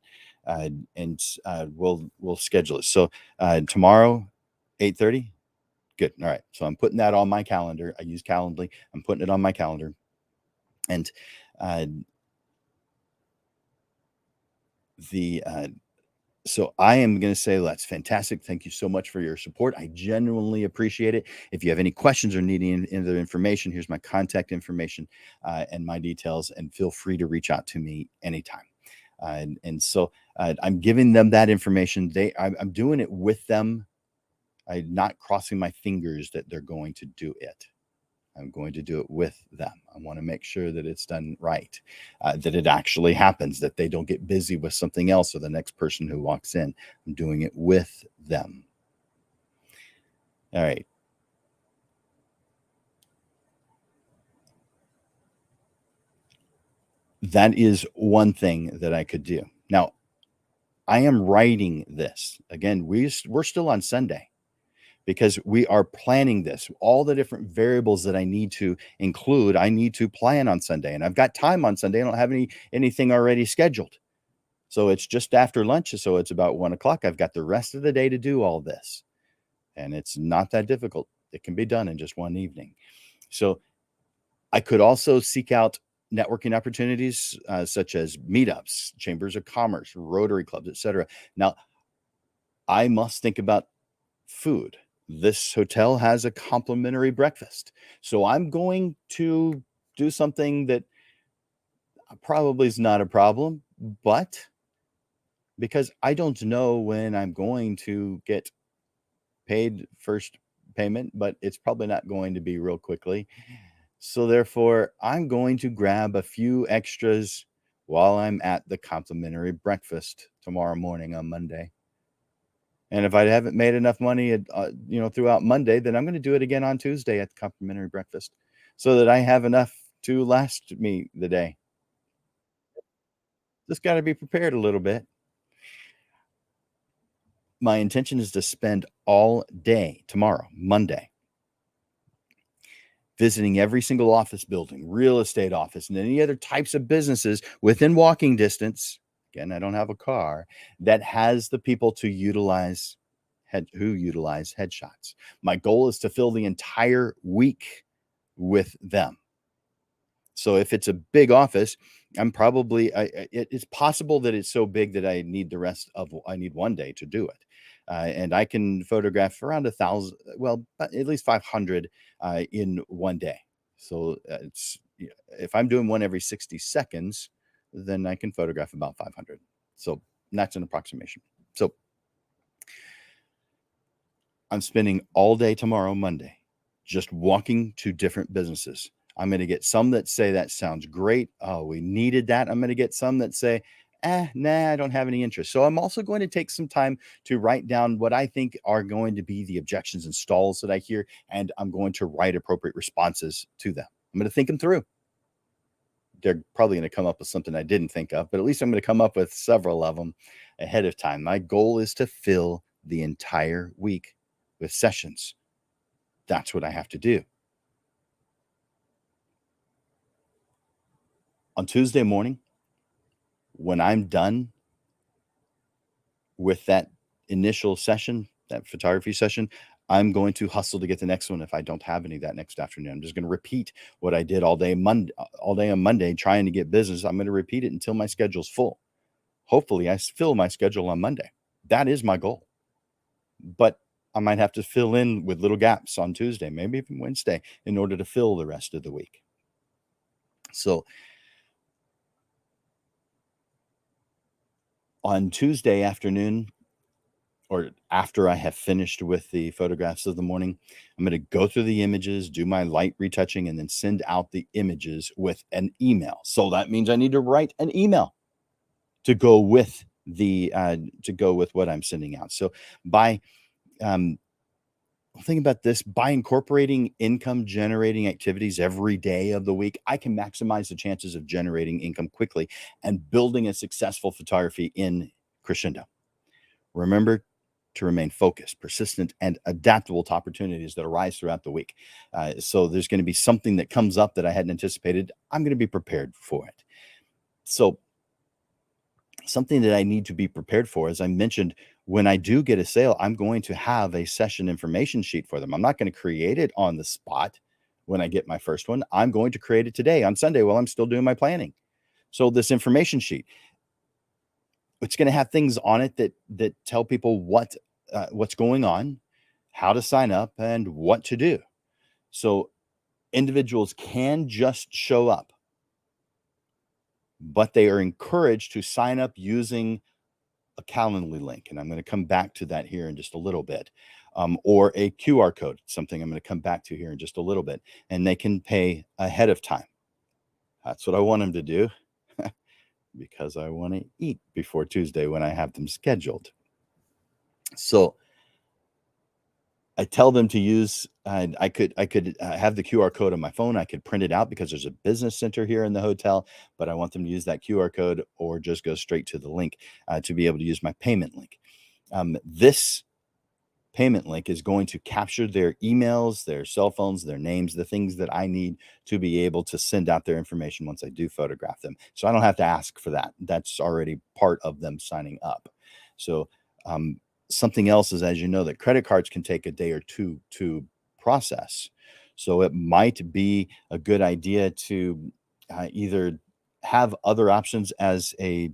And we'll schedule it. So tomorrow, 8:30. Good. All right. So I'm putting that on my calendar. I use Calendly. I'm putting it on my calendar, and uh, the so I am going to say that's fantastic. Thank you so much for your support. I genuinely appreciate it. If you have any questions or need any other information, here's my contact information and my details, and feel free to reach out to me anytime. And so I'm giving them that information. I'm doing it with them. I'm not crossing my fingers that they're going to do it. I'm going to do it with them. I want to make sure that it's done right, that it actually happens, that they don't get busy with something else or the next person who walks in. I'm doing it with them. All right. That is one thing that I could do. Now, I am writing this. Again, we're still on Sunday, because we are planning this. All the different variables that I need to include, I need to plan on Sunday. And I've got time on Sunday. I don't have anything already scheduled. So it's just after lunch. So it's about 1 o'clock. I've got the rest of the day to do all this. And it's not that difficult. It can be done in just one evening. So I could also seek out networking opportunities such as meetups, chambers of commerce, Rotary clubs, etc. Now, I must think about food. This hotel has a complimentary breakfast. So I'm going to do something that probably is not a problem, but because I don't know when I'm going to get paid first payment, but it's probably not going to be real quickly. So therefore, I'm going to grab a few extras while I'm at the complimentary breakfast tomorrow morning on Monday. And if I haven't made enough money, throughout Monday, then I'm going to do it again on Tuesday at the complimentary breakfast, so that I have enough to last me the day. Just got to be prepared a little bit. My intention is to spend all day tomorrow, Monday, visiting every single office building, real estate office, and any other types of businesses within walking distance. Again, I don't have a car that has the people to utilize headshots. My goal is to fill the entire week with them. So if it's a big office, it's possible that it's so big that I need one day to do it. And I can photograph around 1,000, well, at least 500 in one day. So if I'm doing one every 60 seconds, then I can photograph about 500. So that's an approximation. So I'm spending all day tomorrow, Monday, just walking to different businesses. I'm going to get some that say that sounds great. Oh, we needed that. I'm going to get some that say, nah, I don't have any interest. So I'm also going to take some time to write down what I think are going to be the objections and stalls that I hear, and I'm going to write appropriate responses to them. I'm going to think them through. They're probably going to come up with something I didn't think of, but at least I'm going to come up with several of them ahead of time. My goal is to fill the entire week with sessions. That's what I have to do. On Tuesday morning, when I'm done with that initial session, that photography session, I'm going to hustle to get the next one if I don't have any that next afternoon. I'm just going to repeat what I did all day on Monday trying to get business. I'm going to repeat it until my schedule's full. Hopefully, I fill my schedule on Monday. That is my goal. But I might have to fill in with little gaps on Tuesday, maybe even Wednesday, in order to fill the rest of the week. So on Tuesday afternoon, or after I have finished with the photographs of the morning, I'm going to go through the images, do my light retouching, and then send out the images with an email. So that means I need to write an email to go with what I'm sending out. So by think about this, by incorporating income generating activities every day of the week, I can maximize the chances of generating income quickly and building a successful photography in crescendo. Remember, to remain focused, persistent, and adaptable to opportunities that arise throughout the week. So there's going to be something that comes up that I hadn't anticipated. I'm going to be prepared for it. So something that I need to be prepared for, as I mentioned, when I do get a sale, I'm going to have a session information sheet for them. I'm not going to create it on the spot when I get my first one. I'm going to create it today on Sunday while I'm still doing my planning. So this information sheet, it's going to have things on it that tell people what's going on, how to sign up, and what to do. So individuals can just show up, but they are encouraged to sign up using a Calendly link, and I'm going to come back to that here in just a little bit, or a QR code, something I'm going to come back to here in just a little bit, and they can pay ahead of time. That's what I want them to do because I want to eat before Tuesday when I have them scheduled. So I tell them to use, I could have the QR code on my phone. I could print it out because there's a business center here in the hotel, but I want them to use that QR code or just go straight to the link to be able to use my payment link. This payment link is going to capture their emails, their cell phones, their names, the things that I need to be able to send out their information once I do photograph them. So I don't have to ask for that. That's already part of them signing up. So something else is, as you know, that credit cards can take a day or two to process. So it might be a good idea to either have other options as a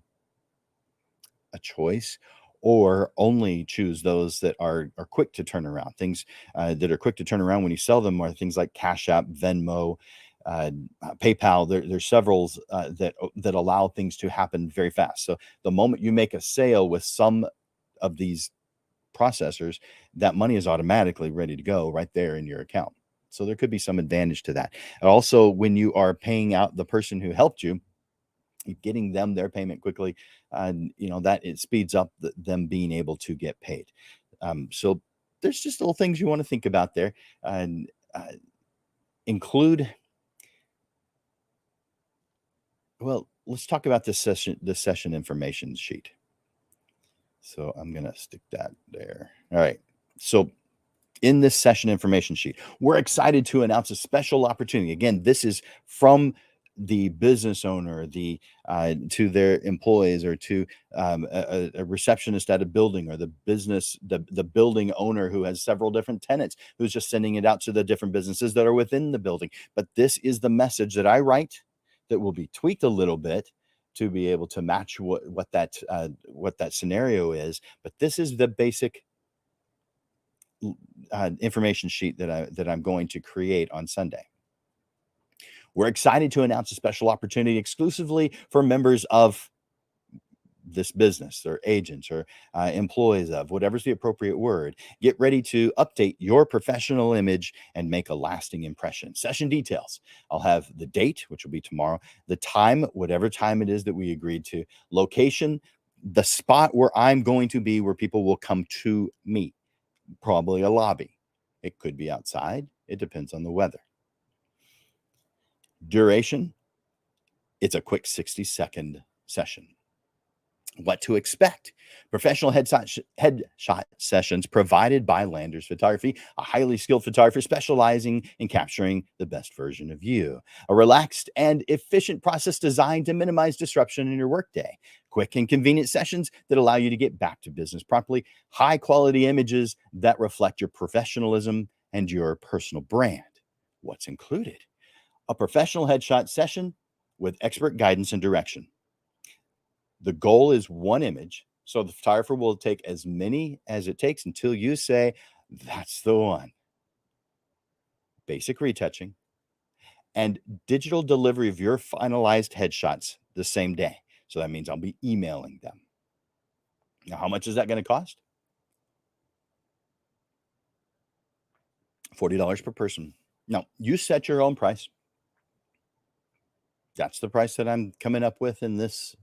choice, or only choose those that are quick to turn around. Things that are quick to turn around when you sell them are things like Cash App, Venmo, PayPal. There's several that allow things to happen very fast. So the moment you make a sale with some of these processors, that money is automatically ready to go right there in your account. So there could be some advantage to that. And also, when you are paying out the person who helped you, getting them their payment quickly, that it speeds up them being able to get paid. So there's just little things you want to think about there, and include. Well, let's talk about this session information sheet. So I'm gonna stick that there. All right. So in this session information sheet, we're excited to announce a special opportunity. Again, this is from the business owner, to their employees, or to a receptionist at a building, or the building owner who has several different tenants, who's just sending it out to the different businesses that are within the building. But this is the message that I write that will be tweaked a little bit to be able to match what that scenario is. But this is the basic information sheet that I'm going to create on Sunday. We're excited to announce a special opportunity exclusively for members of this business, or agents, or employees of, whatever's the appropriate word. Get ready to update your professional image and make a lasting impression. Session details: I'll have the date, which will be tomorrow, the time, whatever time it is that we agreed to, location, the spot where I'm going to be, where people will come to me. Probably a lobby. It could be outside. It depends on the weather. Duration: it's a quick 60-second session. What to expect: professional headshot sessions provided by Landers Photography, a highly skilled photographer specializing in capturing the best version of you. A relaxed and efficient process designed to minimize disruption in your workday. Quick and convenient sessions that allow you to get back to business promptly. High quality images that reflect your professionalism and your personal brand. What's included: a professional headshot session with expert guidance and direction. The goal is one image, so the photographer will take as many as it takes until you say, "That's the one." Basic retouching and digital delivery of your finalized headshots the same day. So that means I'll be emailing them. Now, how much is that going to cost? $40 per person. Now, you set your own price. That's the price that I'm coming up with in this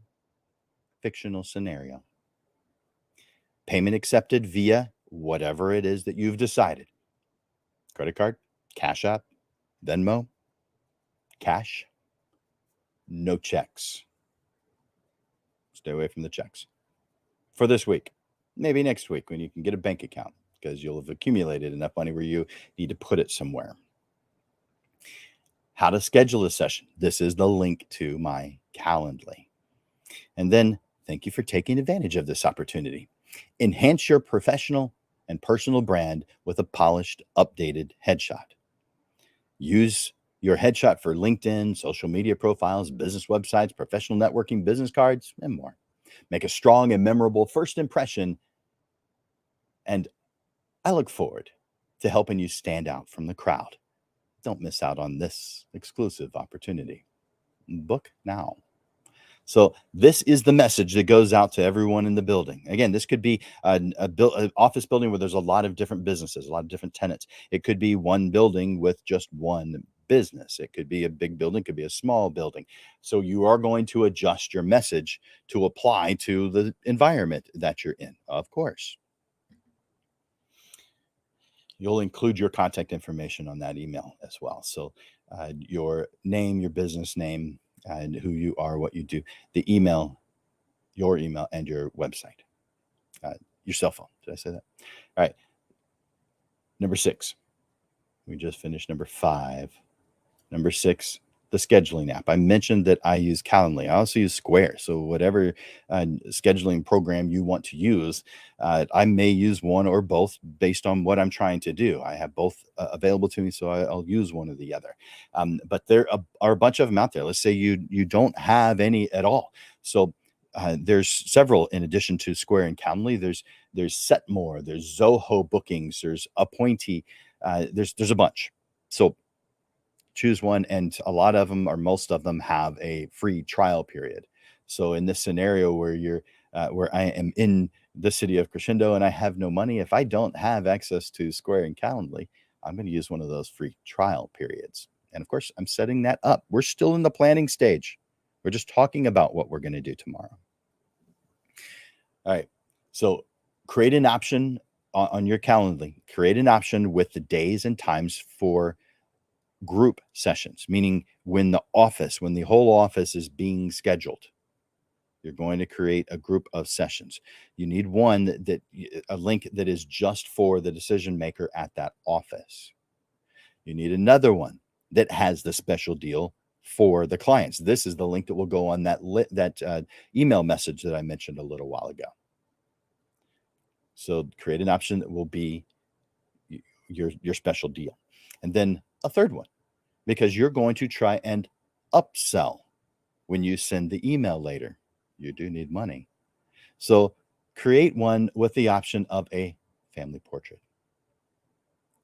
fictional scenario. Payment accepted via whatever it is that you've decided: credit card, Cash App, Venmo, cash, no checks. Stay away from the checks for this week. Maybe next week when you can get a bank account because you'll have accumulated enough money where you need to put it somewhere. How to schedule a session. This is the link to my Calendly. And then thank you for taking advantage of this opportunity. Enhance your professional and personal brand with a polished, updated headshot. Use your headshot for LinkedIn, social media profiles, business websites, professional networking, business cards, and more. Make a strong and memorable first impression. And I look forward to helping you stand out from the crowd. Don't miss out on this exclusive opportunity. Book now. So this is the message that goes out to everyone in the building. Again, this could be an office building where there's a lot of different businesses, a lot of different tenants. It could be one building with just one business. It could be a big building, could be a small building. So you are going to adjust your message to apply to the environment that you're in, of course. You'll include your contact information on that email as well. So your name, your business name, and who you are, what you do, the email, your email, and your website, your cell phone. Did I say that? All right. Number 6. We just finished number 5. Number 6, the scheduling app. I mentioned that I use Calendly. I also use Square. So whatever scheduling program you want to use, I may use one or both based on what I'm trying to do. I have both available to me, so I'll use one or the other. But there are a bunch of them out there. Let's say you don't have any at all. So there's several in addition to Square and Calendly. There's Setmore, there's Zoho Bookings, there's Appointee, there's a bunch. So choose one, and a lot of them or most of them have a free trial period. So in this scenario where I am in the city of Crescendo and I have no money, if I don't have access to Square and Calendly, I'm going to use one of those free trial periods. And of course, I'm setting that up. We're still in the planning stage. We're just talking about what we're going to do tomorrow. All right. So create an option on your Calendly. Create an option with the days and times for group sessions, meaning when the whole office is being scheduled, you're going to create a group of sessions. You need one a link that is just for the decision maker at that office. You need another one that has the special deal for the clients. This is the link that will go on that email message that I mentioned a little while ago. So create an option that will be your special deal. And then a third one, because you're going to try and upsell when you send the email later. You do need money. So create one with the option of a family portrait.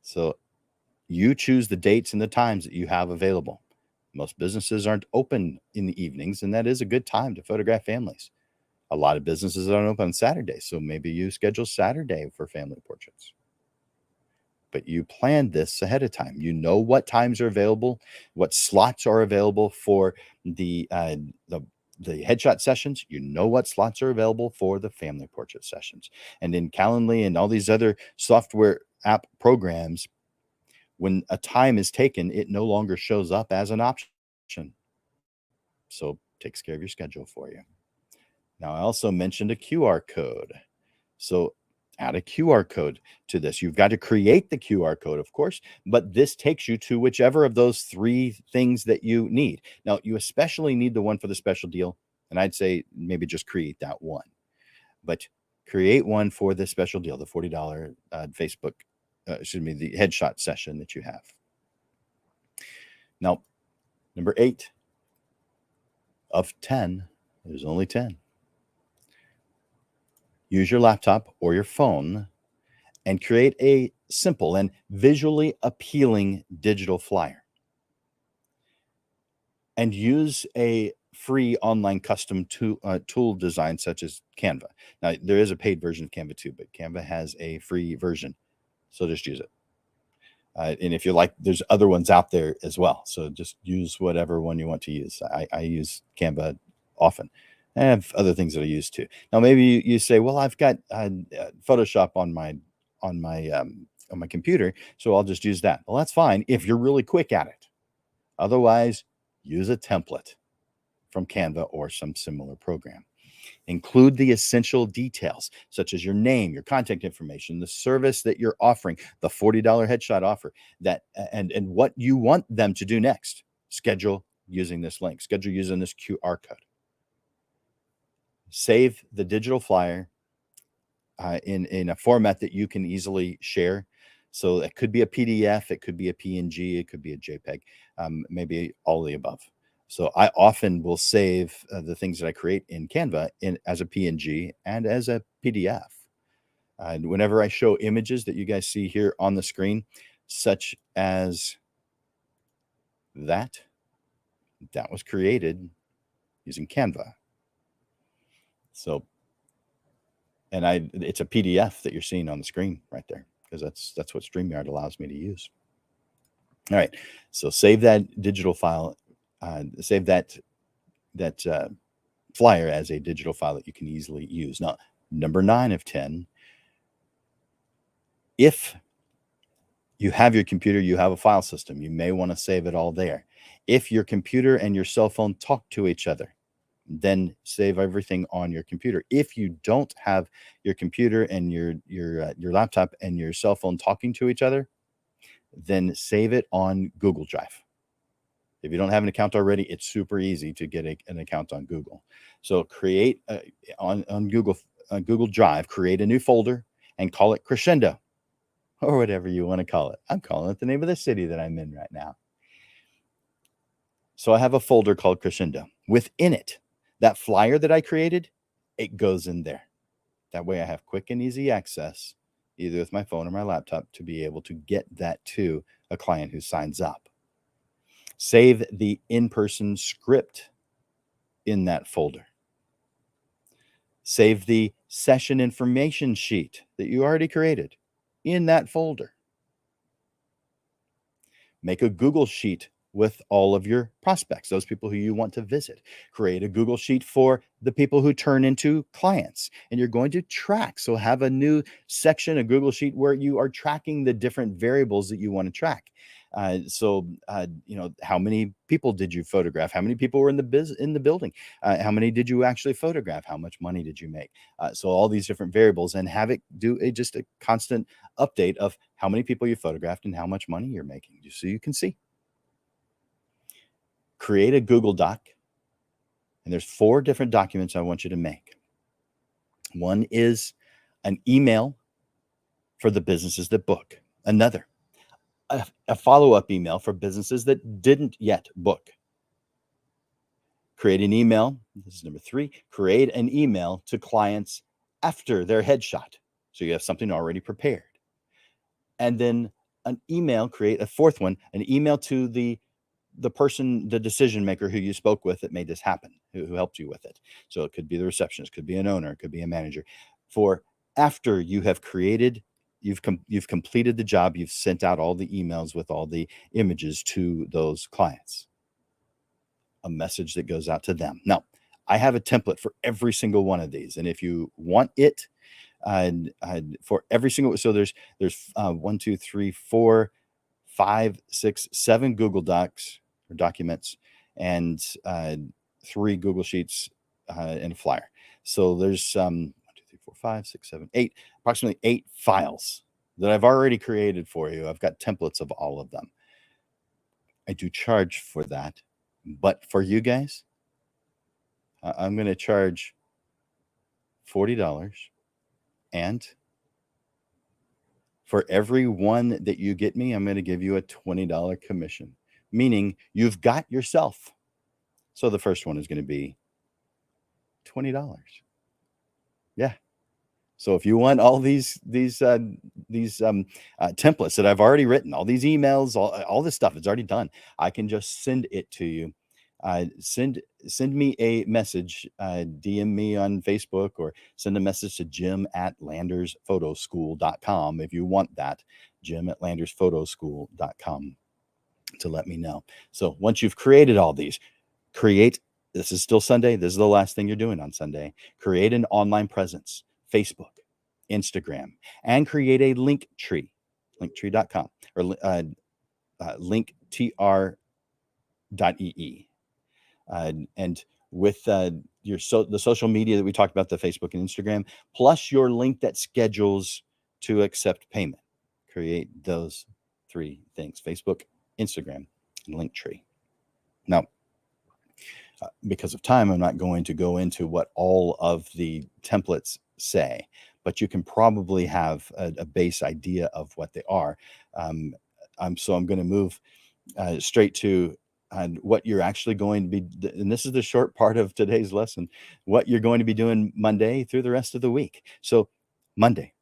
So you choose the dates and the times that you have available. Most businesses aren't open in the evenings, and that is a good time to photograph families. A lot of businesses aren't open on Saturdays, so maybe you schedule Saturday for family portraits. But you plan this ahead of time. You know what times are available, what slots are available for the headshot sessions. You know what slots are available for the family portrait sessions. And in Calendly and all these other software app programs, when a time is taken, it no longer shows up as an option. So takes care of your schedule for you. Now, I also mentioned a QR code. So add a QR code to this. You've got to create the QR code, of course, but this takes you to whichever of those 3 things that you need. Now, you especially need the one for the special deal, and I'd say maybe just create that one. But create one for the special deal, the $40 the headshot session that you have. Now, number 8 of 10, there's only 10. Use your laptop or your phone and create a simple and visually appealing digital flyer. And use a free online custom tool design such as Canva. Now, there is a paid version of Canva too, but Canva has a free version. So just use it. And if you like, there's other ones out there as well. So just use whatever one you want to use. I use Canva often. I have other things that I use too. Now, maybe you say, well, I've got Photoshop on my computer, so I'll just use that. Well, that's fine if you're really quick at it. Otherwise, use a template from Canva or some similar program. Include the essential details, such as your name, your contact information, the service that you're offering, the $40 headshot offer, and what you want them to do next. Schedule using this link, schedule using this QR code. Save the digital flyer in a format that you can easily share. So it could be a PDF, it could be a PNG, it could be a JPEG, maybe all of the above. So I often will save the things that I create in Canva as a PNG and as a PDF. And whenever I show images that you guys see here on the screen, such as that was created using Canva. So, and it's a PDF that you're seeing on the screen right there, because that's what StreamYard allows me to use. All right, so save that digital file, save that flyer as a digital file that you can easily use. Now, number 9 of 10, if you have your computer, you have a file system, you may want to save it all there. If your computer and your cell phone talk to each other, then save everything on your computer. If you don't have your computer and your laptop and your cell phone talking to each other, then save it on Google Drive. If you don't have an account already, it's super easy to get an account on Google. So create on Google Drive, create a new folder and call it Crescendo, or whatever you want to call it. I'm calling it the name of the city that I'm in right now. So I have a folder called Crescendo. Within it, that flyer that I created, it goes in there. That way I have quick and easy access, either with my phone or my laptop, to be able to get that to a client who signs up. Save the in-person script in that folder. Save the session information sheet that you already created in that folder. Make a Google Sheet with all of your prospects, those people who you want to visit. Create a Google Sheet for the people who turn into clients, and you're going to track. So have a new section, a Google Sheet, where you are tracking the different variables that you want to track. How many people did you photograph? How many people were in the building? How many did you actually photograph? How much money did you make? So all these different variables, and have it do just a constant update of how many people you photographed and how much money you're making, just so you can see. Create a Google Doc, and there's 4 different documents I want you to make. One is an email for the businesses that book. Another, a follow-up email for businesses that didn't yet book. Create an email. This is number 3. Create an email to clients after their headshot, so you have something already prepared. And then an email, create a 4th one, an email to the person, the decision maker who you spoke with that made this happen, who helped you with it. So it could be the receptionist, could be an owner, it could be a manager. For after you have created, you've completed the job, you've sent out all the emails with all the images to those clients. A message that goes out to them. Now, I have a template for every single one of these, and if you want it, for every single, so there's 1, 2, 3, 4, 5, 6, 7 Google Docs or documents, and 3 Google Sheets and a flyer. So there's 1, 2, 3, 4, 5, 6, 7, 8, approximately 8 files that I've already created for you. I've got templates of all of them. I do charge for that, but for you guys, I'm going to charge $40, and for every one that you get me, I'm going to give you a $20 commission, meaning you've got yourself. So the first one is going to be $20. Yeah. So if you want all these templates that I've already written, all these emails, all this stuff, it's already done. I can just send it to you. Send me a message, DM me on Facebook, or send a message to jim@landersphotoschool.com if you want that, jim@landersphotoschool.com, to let me know. So once you've created all these, this is still Sunday, this is the last thing you're doing on Sunday, create an online presence, Facebook, Instagram, and create a link tree, linktree.com, or linktr.ee. And with the social media that we talked about, the Facebook and Instagram, plus your link that schedules to accept payment. Create those 3 things: Facebook, Instagram, and Linktree. Now, because of time, I'm not going to go into what all of the templates say, but you can probably have a base idea of what they are. I'm going to move straight to what you're actually going to be, and this is the short part of today's lesson, what you're going to be doing Monday through the rest of the week. So Monday,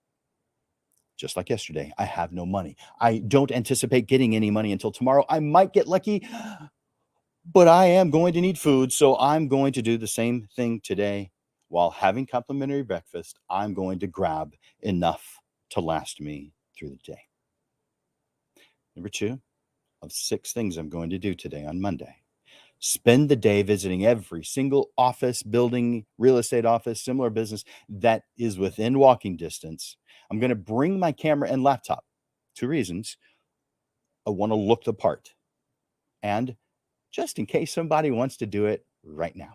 just like yesterday, I have no money. I don't anticipate getting any money until tomorrow. I might get lucky, but I am going to need food. So I'm going to do the same thing today. While having complimentary breakfast, I'm going to grab enough to last me through the day. Number 2 of 6 things I'm going to do today on Monday. Spend the day visiting every single office, building, real estate office, similar business that is within walking distance. I'm going to bring my camera and laptop. 2 reasons. I want to look the part. And just in case somebody wants to do it right now.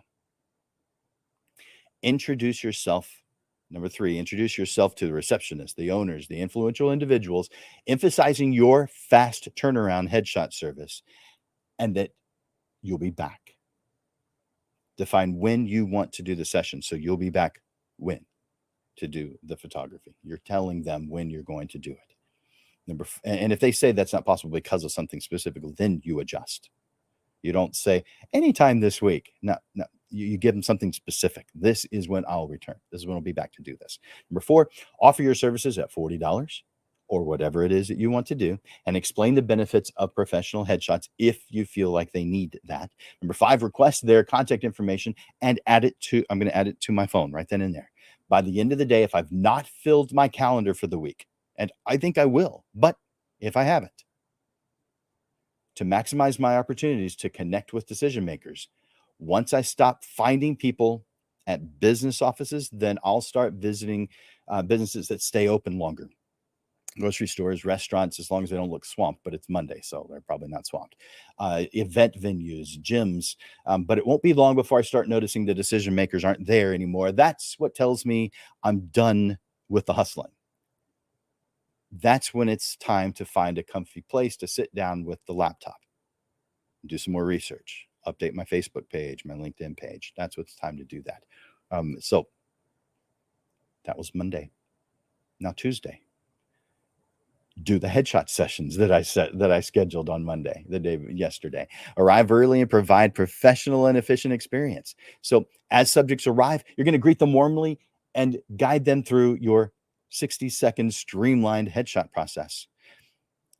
Introduce yourself. Number 3, introduce yourself to the receptionist, the owners, the influential individuals, emphasizing your fast turnaround headshot service and that you'll be back. Define when you want to do the session. So you'll be back when to do the photography. You're telling them when you're going to do it. And if they say that's not possible because of something specific, then you adjust. You don't say anytime this week. No. You give them something specific. This is when I'll return. This is when I'll be back to do this. Number 4, offer your services at $40 or whatever it is that you want to do, and explain the benefits of professional headshots if you feel like they need that. Number 5, request their contact information and I'm going to add it to my phone right then and there. By the end of the day, if I've not filled my calendar for the week, and I think I will, but if I haven't, to maximize my opportunities to connect with decision makers, once I stop finding people at business offices, then I'll start visiting businesses that stay open longer. Grocery stores, restaurants, as long as they don't look swamped, but it's Monday, so they're probably not swamped. Event venues, gyms, but it won't be long before I start noticing the decision makers aren't there anymore. That's what tells me I'm done with the hustling. That's when it's time to find a comfy place to sit down with the laptop, do some more research, update my Facebook page, my LinkedIn page. That's what's time to do that. So that was Monday. Now Tuesday, do the headshot sessions that I scheduled on Monday, yesterday. Arrive early and provide professional and efficient experience. So as subjects arrive, you're going to greet them warmly and guide them through your 60-second streamlined headshot process.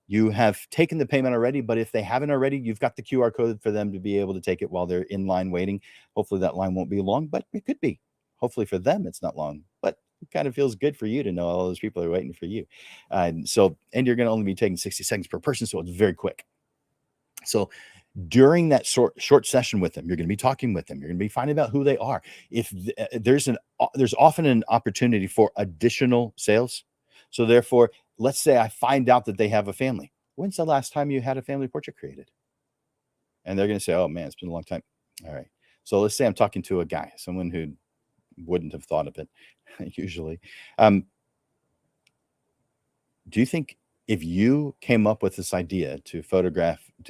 You have taken the payment already, but if they haven't already, you've got the QR code for them to be able to take it while they're in line waiting. Hopefully that line won't be long, but it could be. Hopefully for them, it's not long, but it kind of feels good for you to know all those people are waiting for you. And you're going to only be taking 60 seconds per person, so it's very quick. So during that short session with them, you're going to be talking with them. You're going to be finding out who they are. If there's often an opportunity for additional sales. So therefore, let's say I find out that they have a family. When's the last time you had a family portrait created? And they're going to say, oh man, it's been a long time. All right. So let's say I'm talking to a guy, someone who wouldn't have thought of it usually. Do you think if you came up with this idea to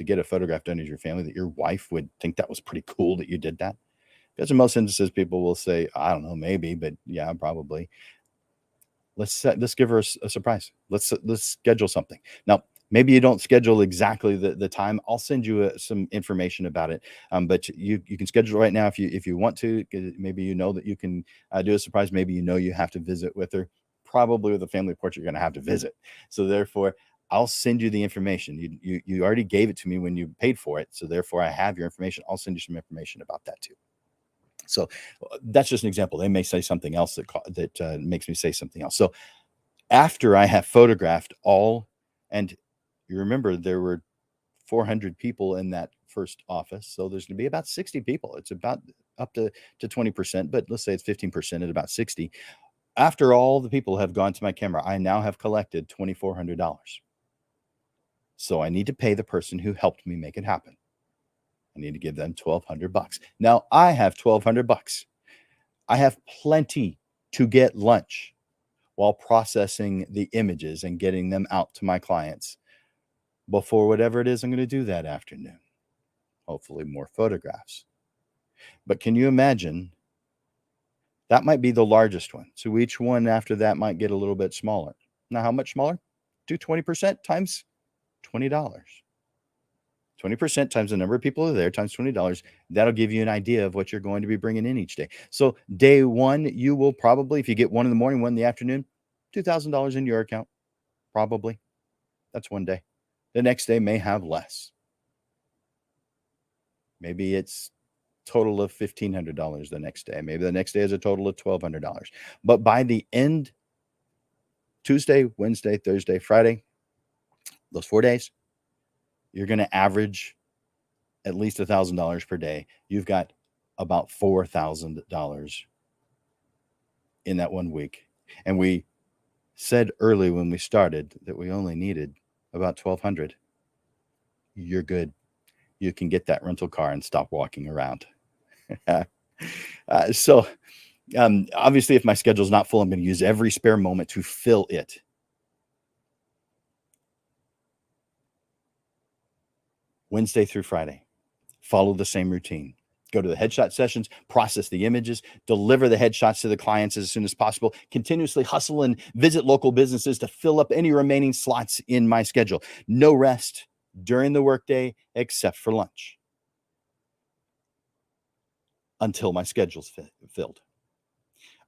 get a photograph done of your family, that your wife would think that was pretty cool that you did that? Because in most instances, people will say, I don't know, maybe, but yeah, probably. Let's give her a surprise. Let's schedule something. Now, maybe you don't schedule exactly the time. I'll send you some information about it. But you can schedule right now if you want to. Maybe you know that you can do a surprise. Maybe you know you have to visit with her. Probably with a family portrait, you're going to have to visit. So therefore, I'll send you the information. You already gave it to me when you paid for it. So therefore, I have your information. I'll send you some information about that too. So that's just an example. They may say something else that makes me say something else. So after I have photographed all, and you remember there were 400 people in that first office. So there's going to be about 60 people. It's about up to 20%, but let's say it's 15% at about 60. After all the people have gone to my camera, I now have collected $2,400. So I need to pay the person who helped me make it happen. I need to give them $1,200. Now I have $1,200. I have plenty to get lunch while processing the images and getting them out to my clients before whatever it is I'm going to do that afternoon. Hopefully, more photographs. But can you imagine? That might be the largest one. So each one after that might get a little bit smaller. Now, how much smaller? Do 20% times $20. 20% times the number of people who are there times $20. That'll give you an idea of what you're going to be bringing in each day. So day one, you will probably, if you get one in the morning, one in the afternoon, $2,000 in your account. Probably. That's one day. The next day may have less. Maybe it's total of $1,500 the next day. Maybe the next day is a total of $1,200. But by the end, Tuesday, Wednesday, Thursday, Friday, those 4 days, you're going to average at least $1,000 per day. You've got about $4,000 in that 1 week. And we said early when we started that we only needed about $1,200. You're good. You can get that rental car and stop walking around. So obviously, if my schedule is not full, I'm going to use every spare moment to fill it. Wednesday through Friday, follow the same routine. Go to the headshot sessions, process the images, deliver the headshots to the clients as soon as possible, continuously hustle and visit local businesses to fill up any remaining slots in my schedule. No rest during the workday except for lunch until my schedule's filled.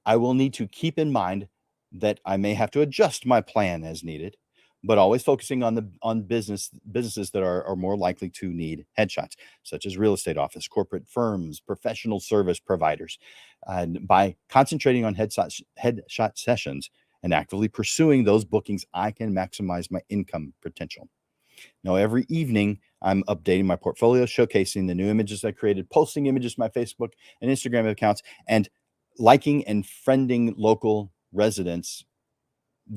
I will need to keep in mind that I may have to adjust my plan as needed, but always focusing on businesses that are more likely to need headshots, such as real estate office, corporate firms, professional service providers. And by concentrating on headshot sessions and actively pursuing those bookings, I can maximize my income potential. Now, every evening, I'm updating my portfolio, showcasing the new images I created, posting images to my Facebook and Instagram accounts, and liking and friending local residents.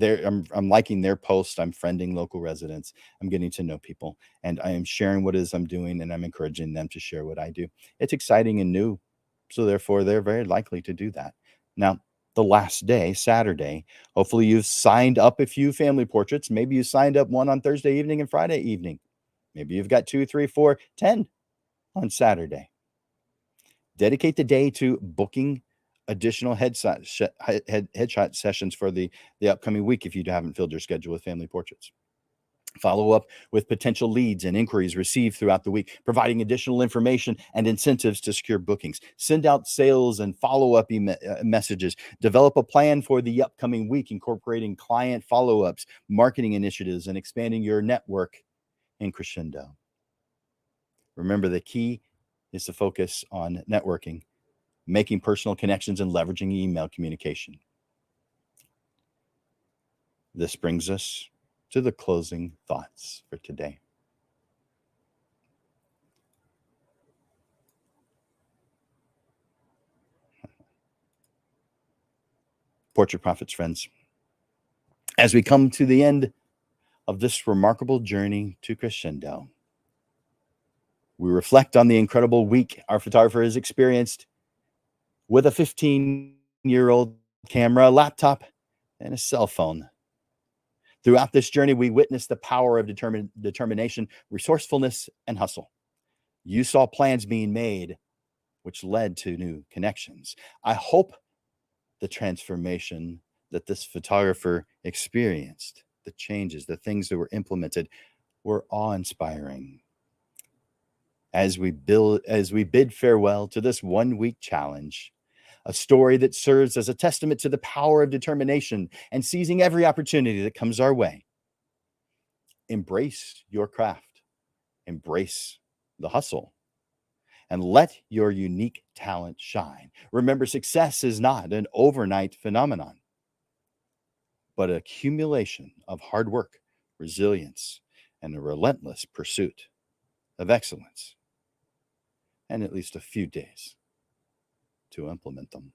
I'm liking their posts. I'm friending local residents. I'm getting to know people, and I am sharing what it is I'm doing, and I'm encouraging them to share what I do. It's exciting and new, so therefore they're very likely to do that. Now, the last day, Saturday, hopefully you've signed up a few family portraits. Maybe you signed up one on Thursday evening and Friday evening. Maybe you've got 2, 3, 4, 10 on Saturday. Dedicate the day to booking additional headshot sessions for the upcoming week if you haven't filled your schedule with family portraits. Follow up with potential leads and inquiries received throughout the week, providing additional information and incentives to secure bookings. Send out sales and follow-up messages. Develop a plan for the upcoming week, incorporating client follow-ups, marketing initiatives, and expanding your network in crescendo. Remember, the key is to focus on networking, making personal connections, and leveraging email communication. This brings us to the closing thoughts for today. Portrait Profits friends, as we come to the end of this remarkable journey to crescendo, we reflect on the incredible week our photographer has experienced with a 15-year-old camera, a laptop, and a cell phone. Throughout this journey, we witnessed the power of determination, resourcefulness, and hustle. You saw plans being made, which led to new connections. I hope the transformation that this photographer experienced, the changes, the things that were implemented, were awe-inspiring. As we bid farewell to this 1-week challenge, a story that serves as a testament to the power of determination and seizing every opportunity that comes our way. Embrace your craft, embrace the hustle, and let your unique talent shine. Remember, success is not an overnight phenomenon, but an accumulation of hard work, resilience, and a relentless pursuit of excellence, and at least a few days to implement them.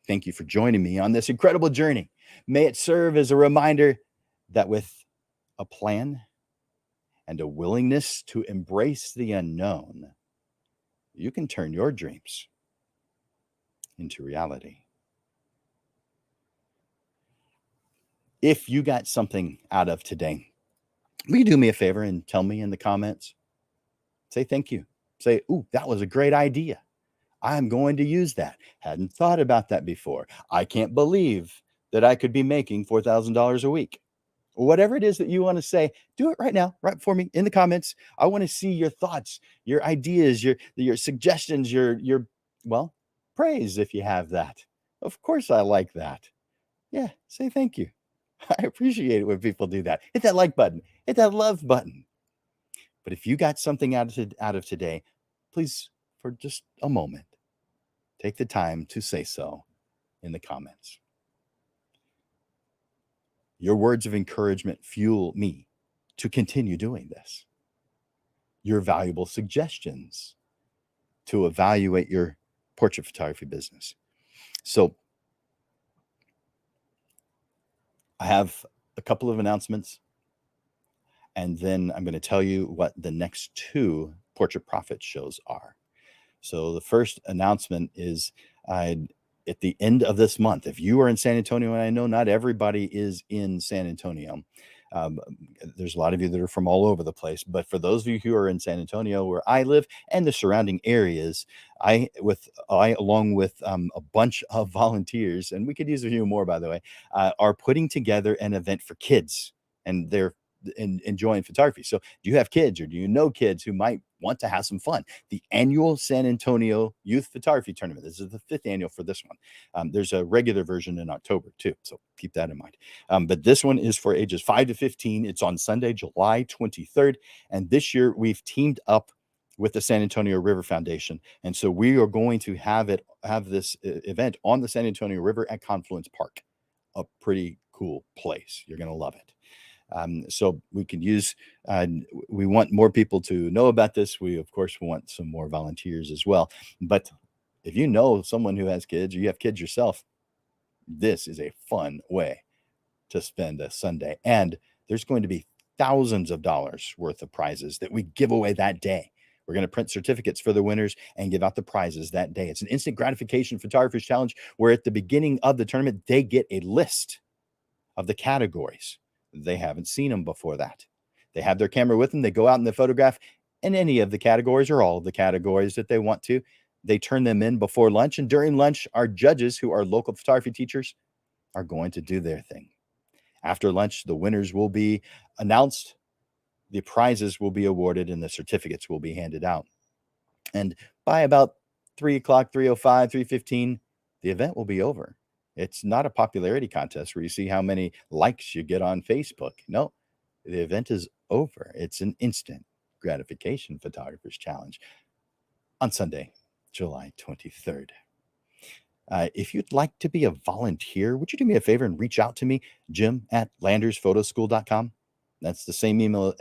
Thank you for joining me on this incredible journey. May it serve as a reminder that with a plan and a willingness to embrace the unknown, you can turn your dreams into reality. If you got something out of today, will you do me a favor and tell me in the comments? Say thank you. Say, ooh, that was a great idea. I'm going to use that. Hadn't thought about that before. I can't believe that I could be making $4,000 a week. Whatever it is that you want to say, do it right now, right before me in the comments. I want to see your thoughts, your ideas, your suggestions, your well, praise if you have that. Of course I like that. Yeah, say thank you. I appreciate it when people do that. Hit that like button, hit that love button. But if you got something out of today, please, for just a moment, take the time to say so in the comments. Your words of encouragement fuel me to continue doing this. Your valuable suggestions to evaluate your portrait photography business. So I have a couple of announcements, and then I'm going to tell you what the next two Portrait Profit shows are. So the first announcement is at the end of this month. If you are in San Antonio, and I know not everybody is in San Antonio, there's a lot of you that are from all over the place, but for those of you who are in San Antonio, where I live, and the surrounding areas, I along with a bunch of volunteers, and we could use a few more, by the way, are putting together an event for kids, and they're enjoying photography. So do you have kids, or do you know kids who might want to have some fun? The annual San Antonio Youth Photography Tournament. This is the 5th annual for this one. There's a regular version in October too, so keep that in mind. But this one is for ages 5 to 15. It's on Sunday, July 23rd. And this year we've teamed up with the San Antonio River Foundation. And so we are going to have this event on the San Antonio River at Confluence Park, a pretty cool place. You're going to love it. So we could use, we want more people to know about this. We, of course, want some more volunteers as well. But if you know someone who has kids, or you have kids yourself, this is a fun way to spend a Sunday. And there's going to be thousands of dollars worth of prizes that we give away that day. We're going to print certificates for the winners and give out the prizes that day. It's an instant gratification photographers challenge where at the beginning of the tournament, they get a list of the categories. They haven't seen them before that. They have their camera with them. They go out and they photograph in any of the categories, or all of the categories that they want to. They turn them in before lunch. And during lunch, our judges, who are local photography teachers, are going to do their thing. After lunch, the winners will be announced, the prizes will be awarded, and the certificates will be handed out. And by about 3 o'clock, 3:05, 3:15, the event will be over. It's not a popularity contest where you see how many likes you get on Facebook. No, the event is over. It's an instant gratification photographers challenge on Sunday, July 23rd. If you'd like to be a volunteer, would you do me a favor and reach out to me, jim@landersphotoschool.com? That's the same email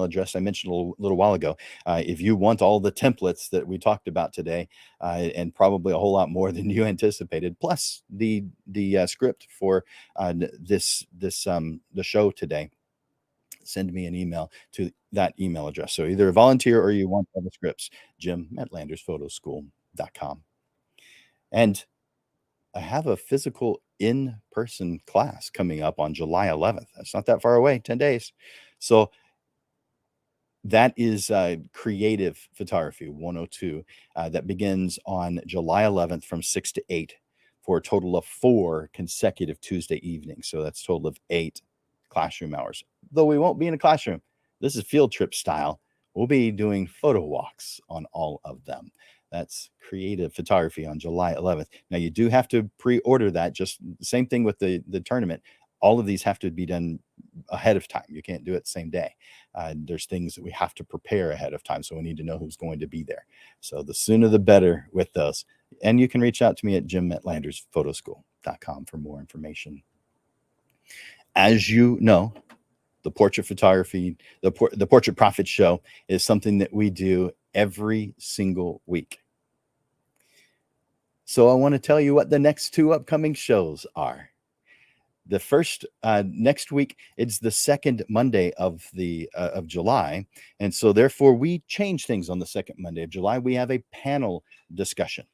address I mentioned a little while ago. If you want all the templates that we talked about today, and probably a whole lot more than you anticipated, plus the script for the show today, send me an email to that email address. So either a volunteer or you want all the scripts, jim@landersphotoschool.com. And I have a physical in-person class coming up on July 11th. That's not that far away, 10 days. So that is Creative Photography 102 that begins on July 11th from 6 to 8 for a total of 4 consecutive Tuesday evenings. So that's a total of 8 classroom hours. Though we won't be in a classroom. This is field trip style. We'll be doing photo walks on all of them. That's Creative Photography on July 11th. Now, you do have to pre-order that. Just the same thing with the tournament. All of these have to be done ahead of time. You can't do it the same day. There's things that we have to prepare ahead of time, so we need to know who's going to be there. So the sooner the better with those. And you can reach out to me at jim@landersphotoschool.com for more information. As you know, the portrait photography, the Portrait Profit Show is something that we do every single week. So I want to tell you what the next 2 upcoming shows are. the first next week, it's the second Monday of July, and so therefore we change things on the second Monday of July. We have a panel discussion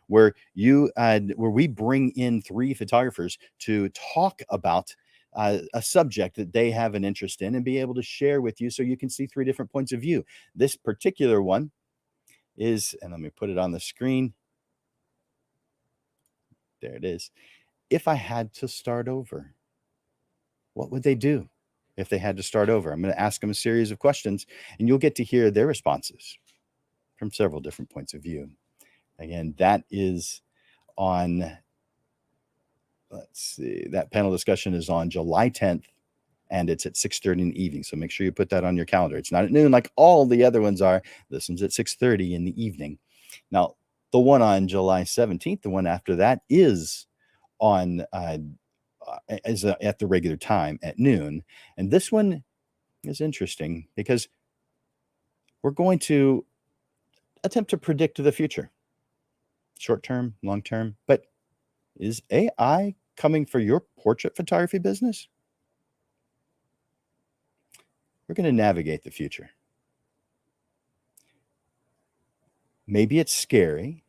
where where we bring in three photographers to talk about a subject that they have an interest in and be able to share with you, so you can see three different points of view. This particular one is, and let me put it on the screen. There it is. If I had to start over, what would they do if they had to start over? I'm going to ask them a series of questions, and you'll get to hear their responses from several different points of view. Again, that is on, let's see, that panel discussion is on July 10th, and it's at 6:30 in the evening. So make sure you put that on your calendar. It's not at noon like all the other ones are. This one's at 6:30 in the evening. Now, the one on July 17th, the one after that, is on at the regular time at noon. And this one is interesting because we're going to attempt to predict the future, short term, long term. But is AI coming for your portrait photography business? We're going to navigate the future. Maybe it's scary.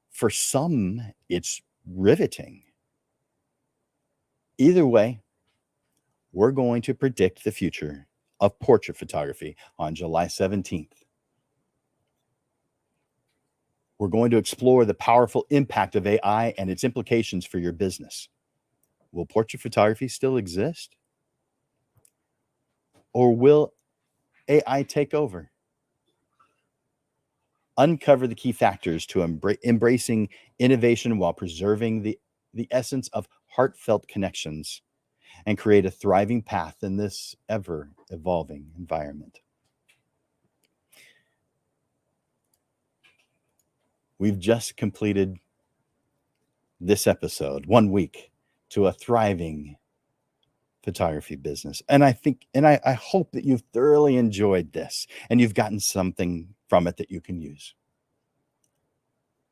For some, it's riveting. Either way, we're going to predict the future of portrait photography on July 17th. We're going to explore the powerful impact of AI and its implications for your business. Will portrait photography still exist? Or will AI take over? Uncover the key factors to embracing innovation while preserving the essence of heartfelt connections, and create a thriving path in this ever-evolving environment. We've just completed this episode, 1 week to a thriving photography business. And I think, and I hope that you've thoroughly enjoyed this and you've gotten something from it that you can use.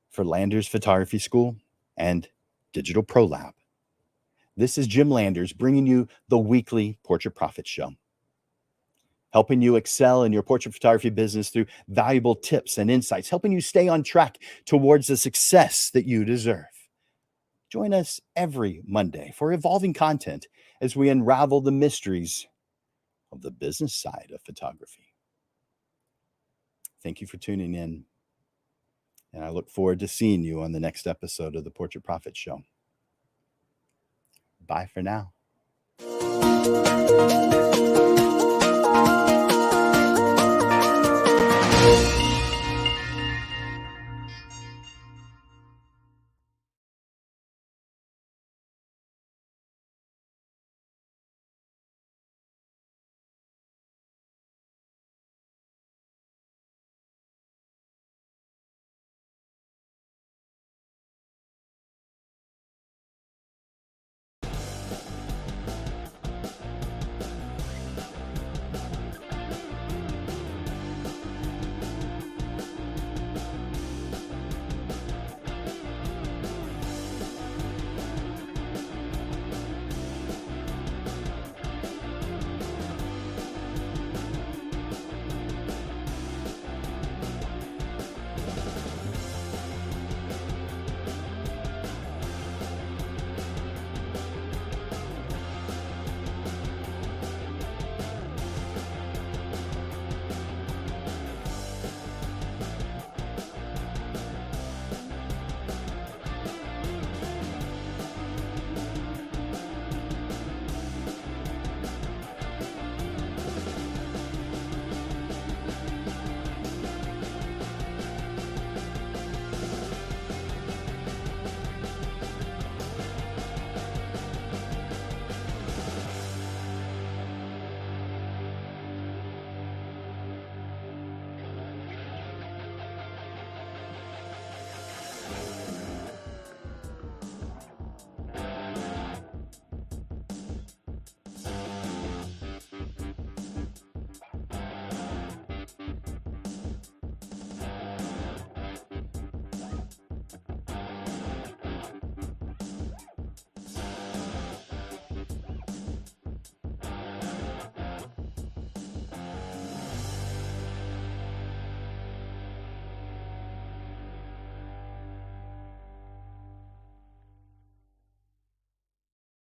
For Landers Photography School and Digital Pro Lab, this is Jim Landers bringing you the weekly Portrait Profit Show, helping you excel in your portrait photography business through valuable tips and insights, helping you stay on track towards the success that you deserve. Join us every Monday for evolving content as we unravel the mysteries of the business side of photography. Thank you for tuning in, and I look forward to seeing you on the next episode of the Portrait Profit Show. Bye for now.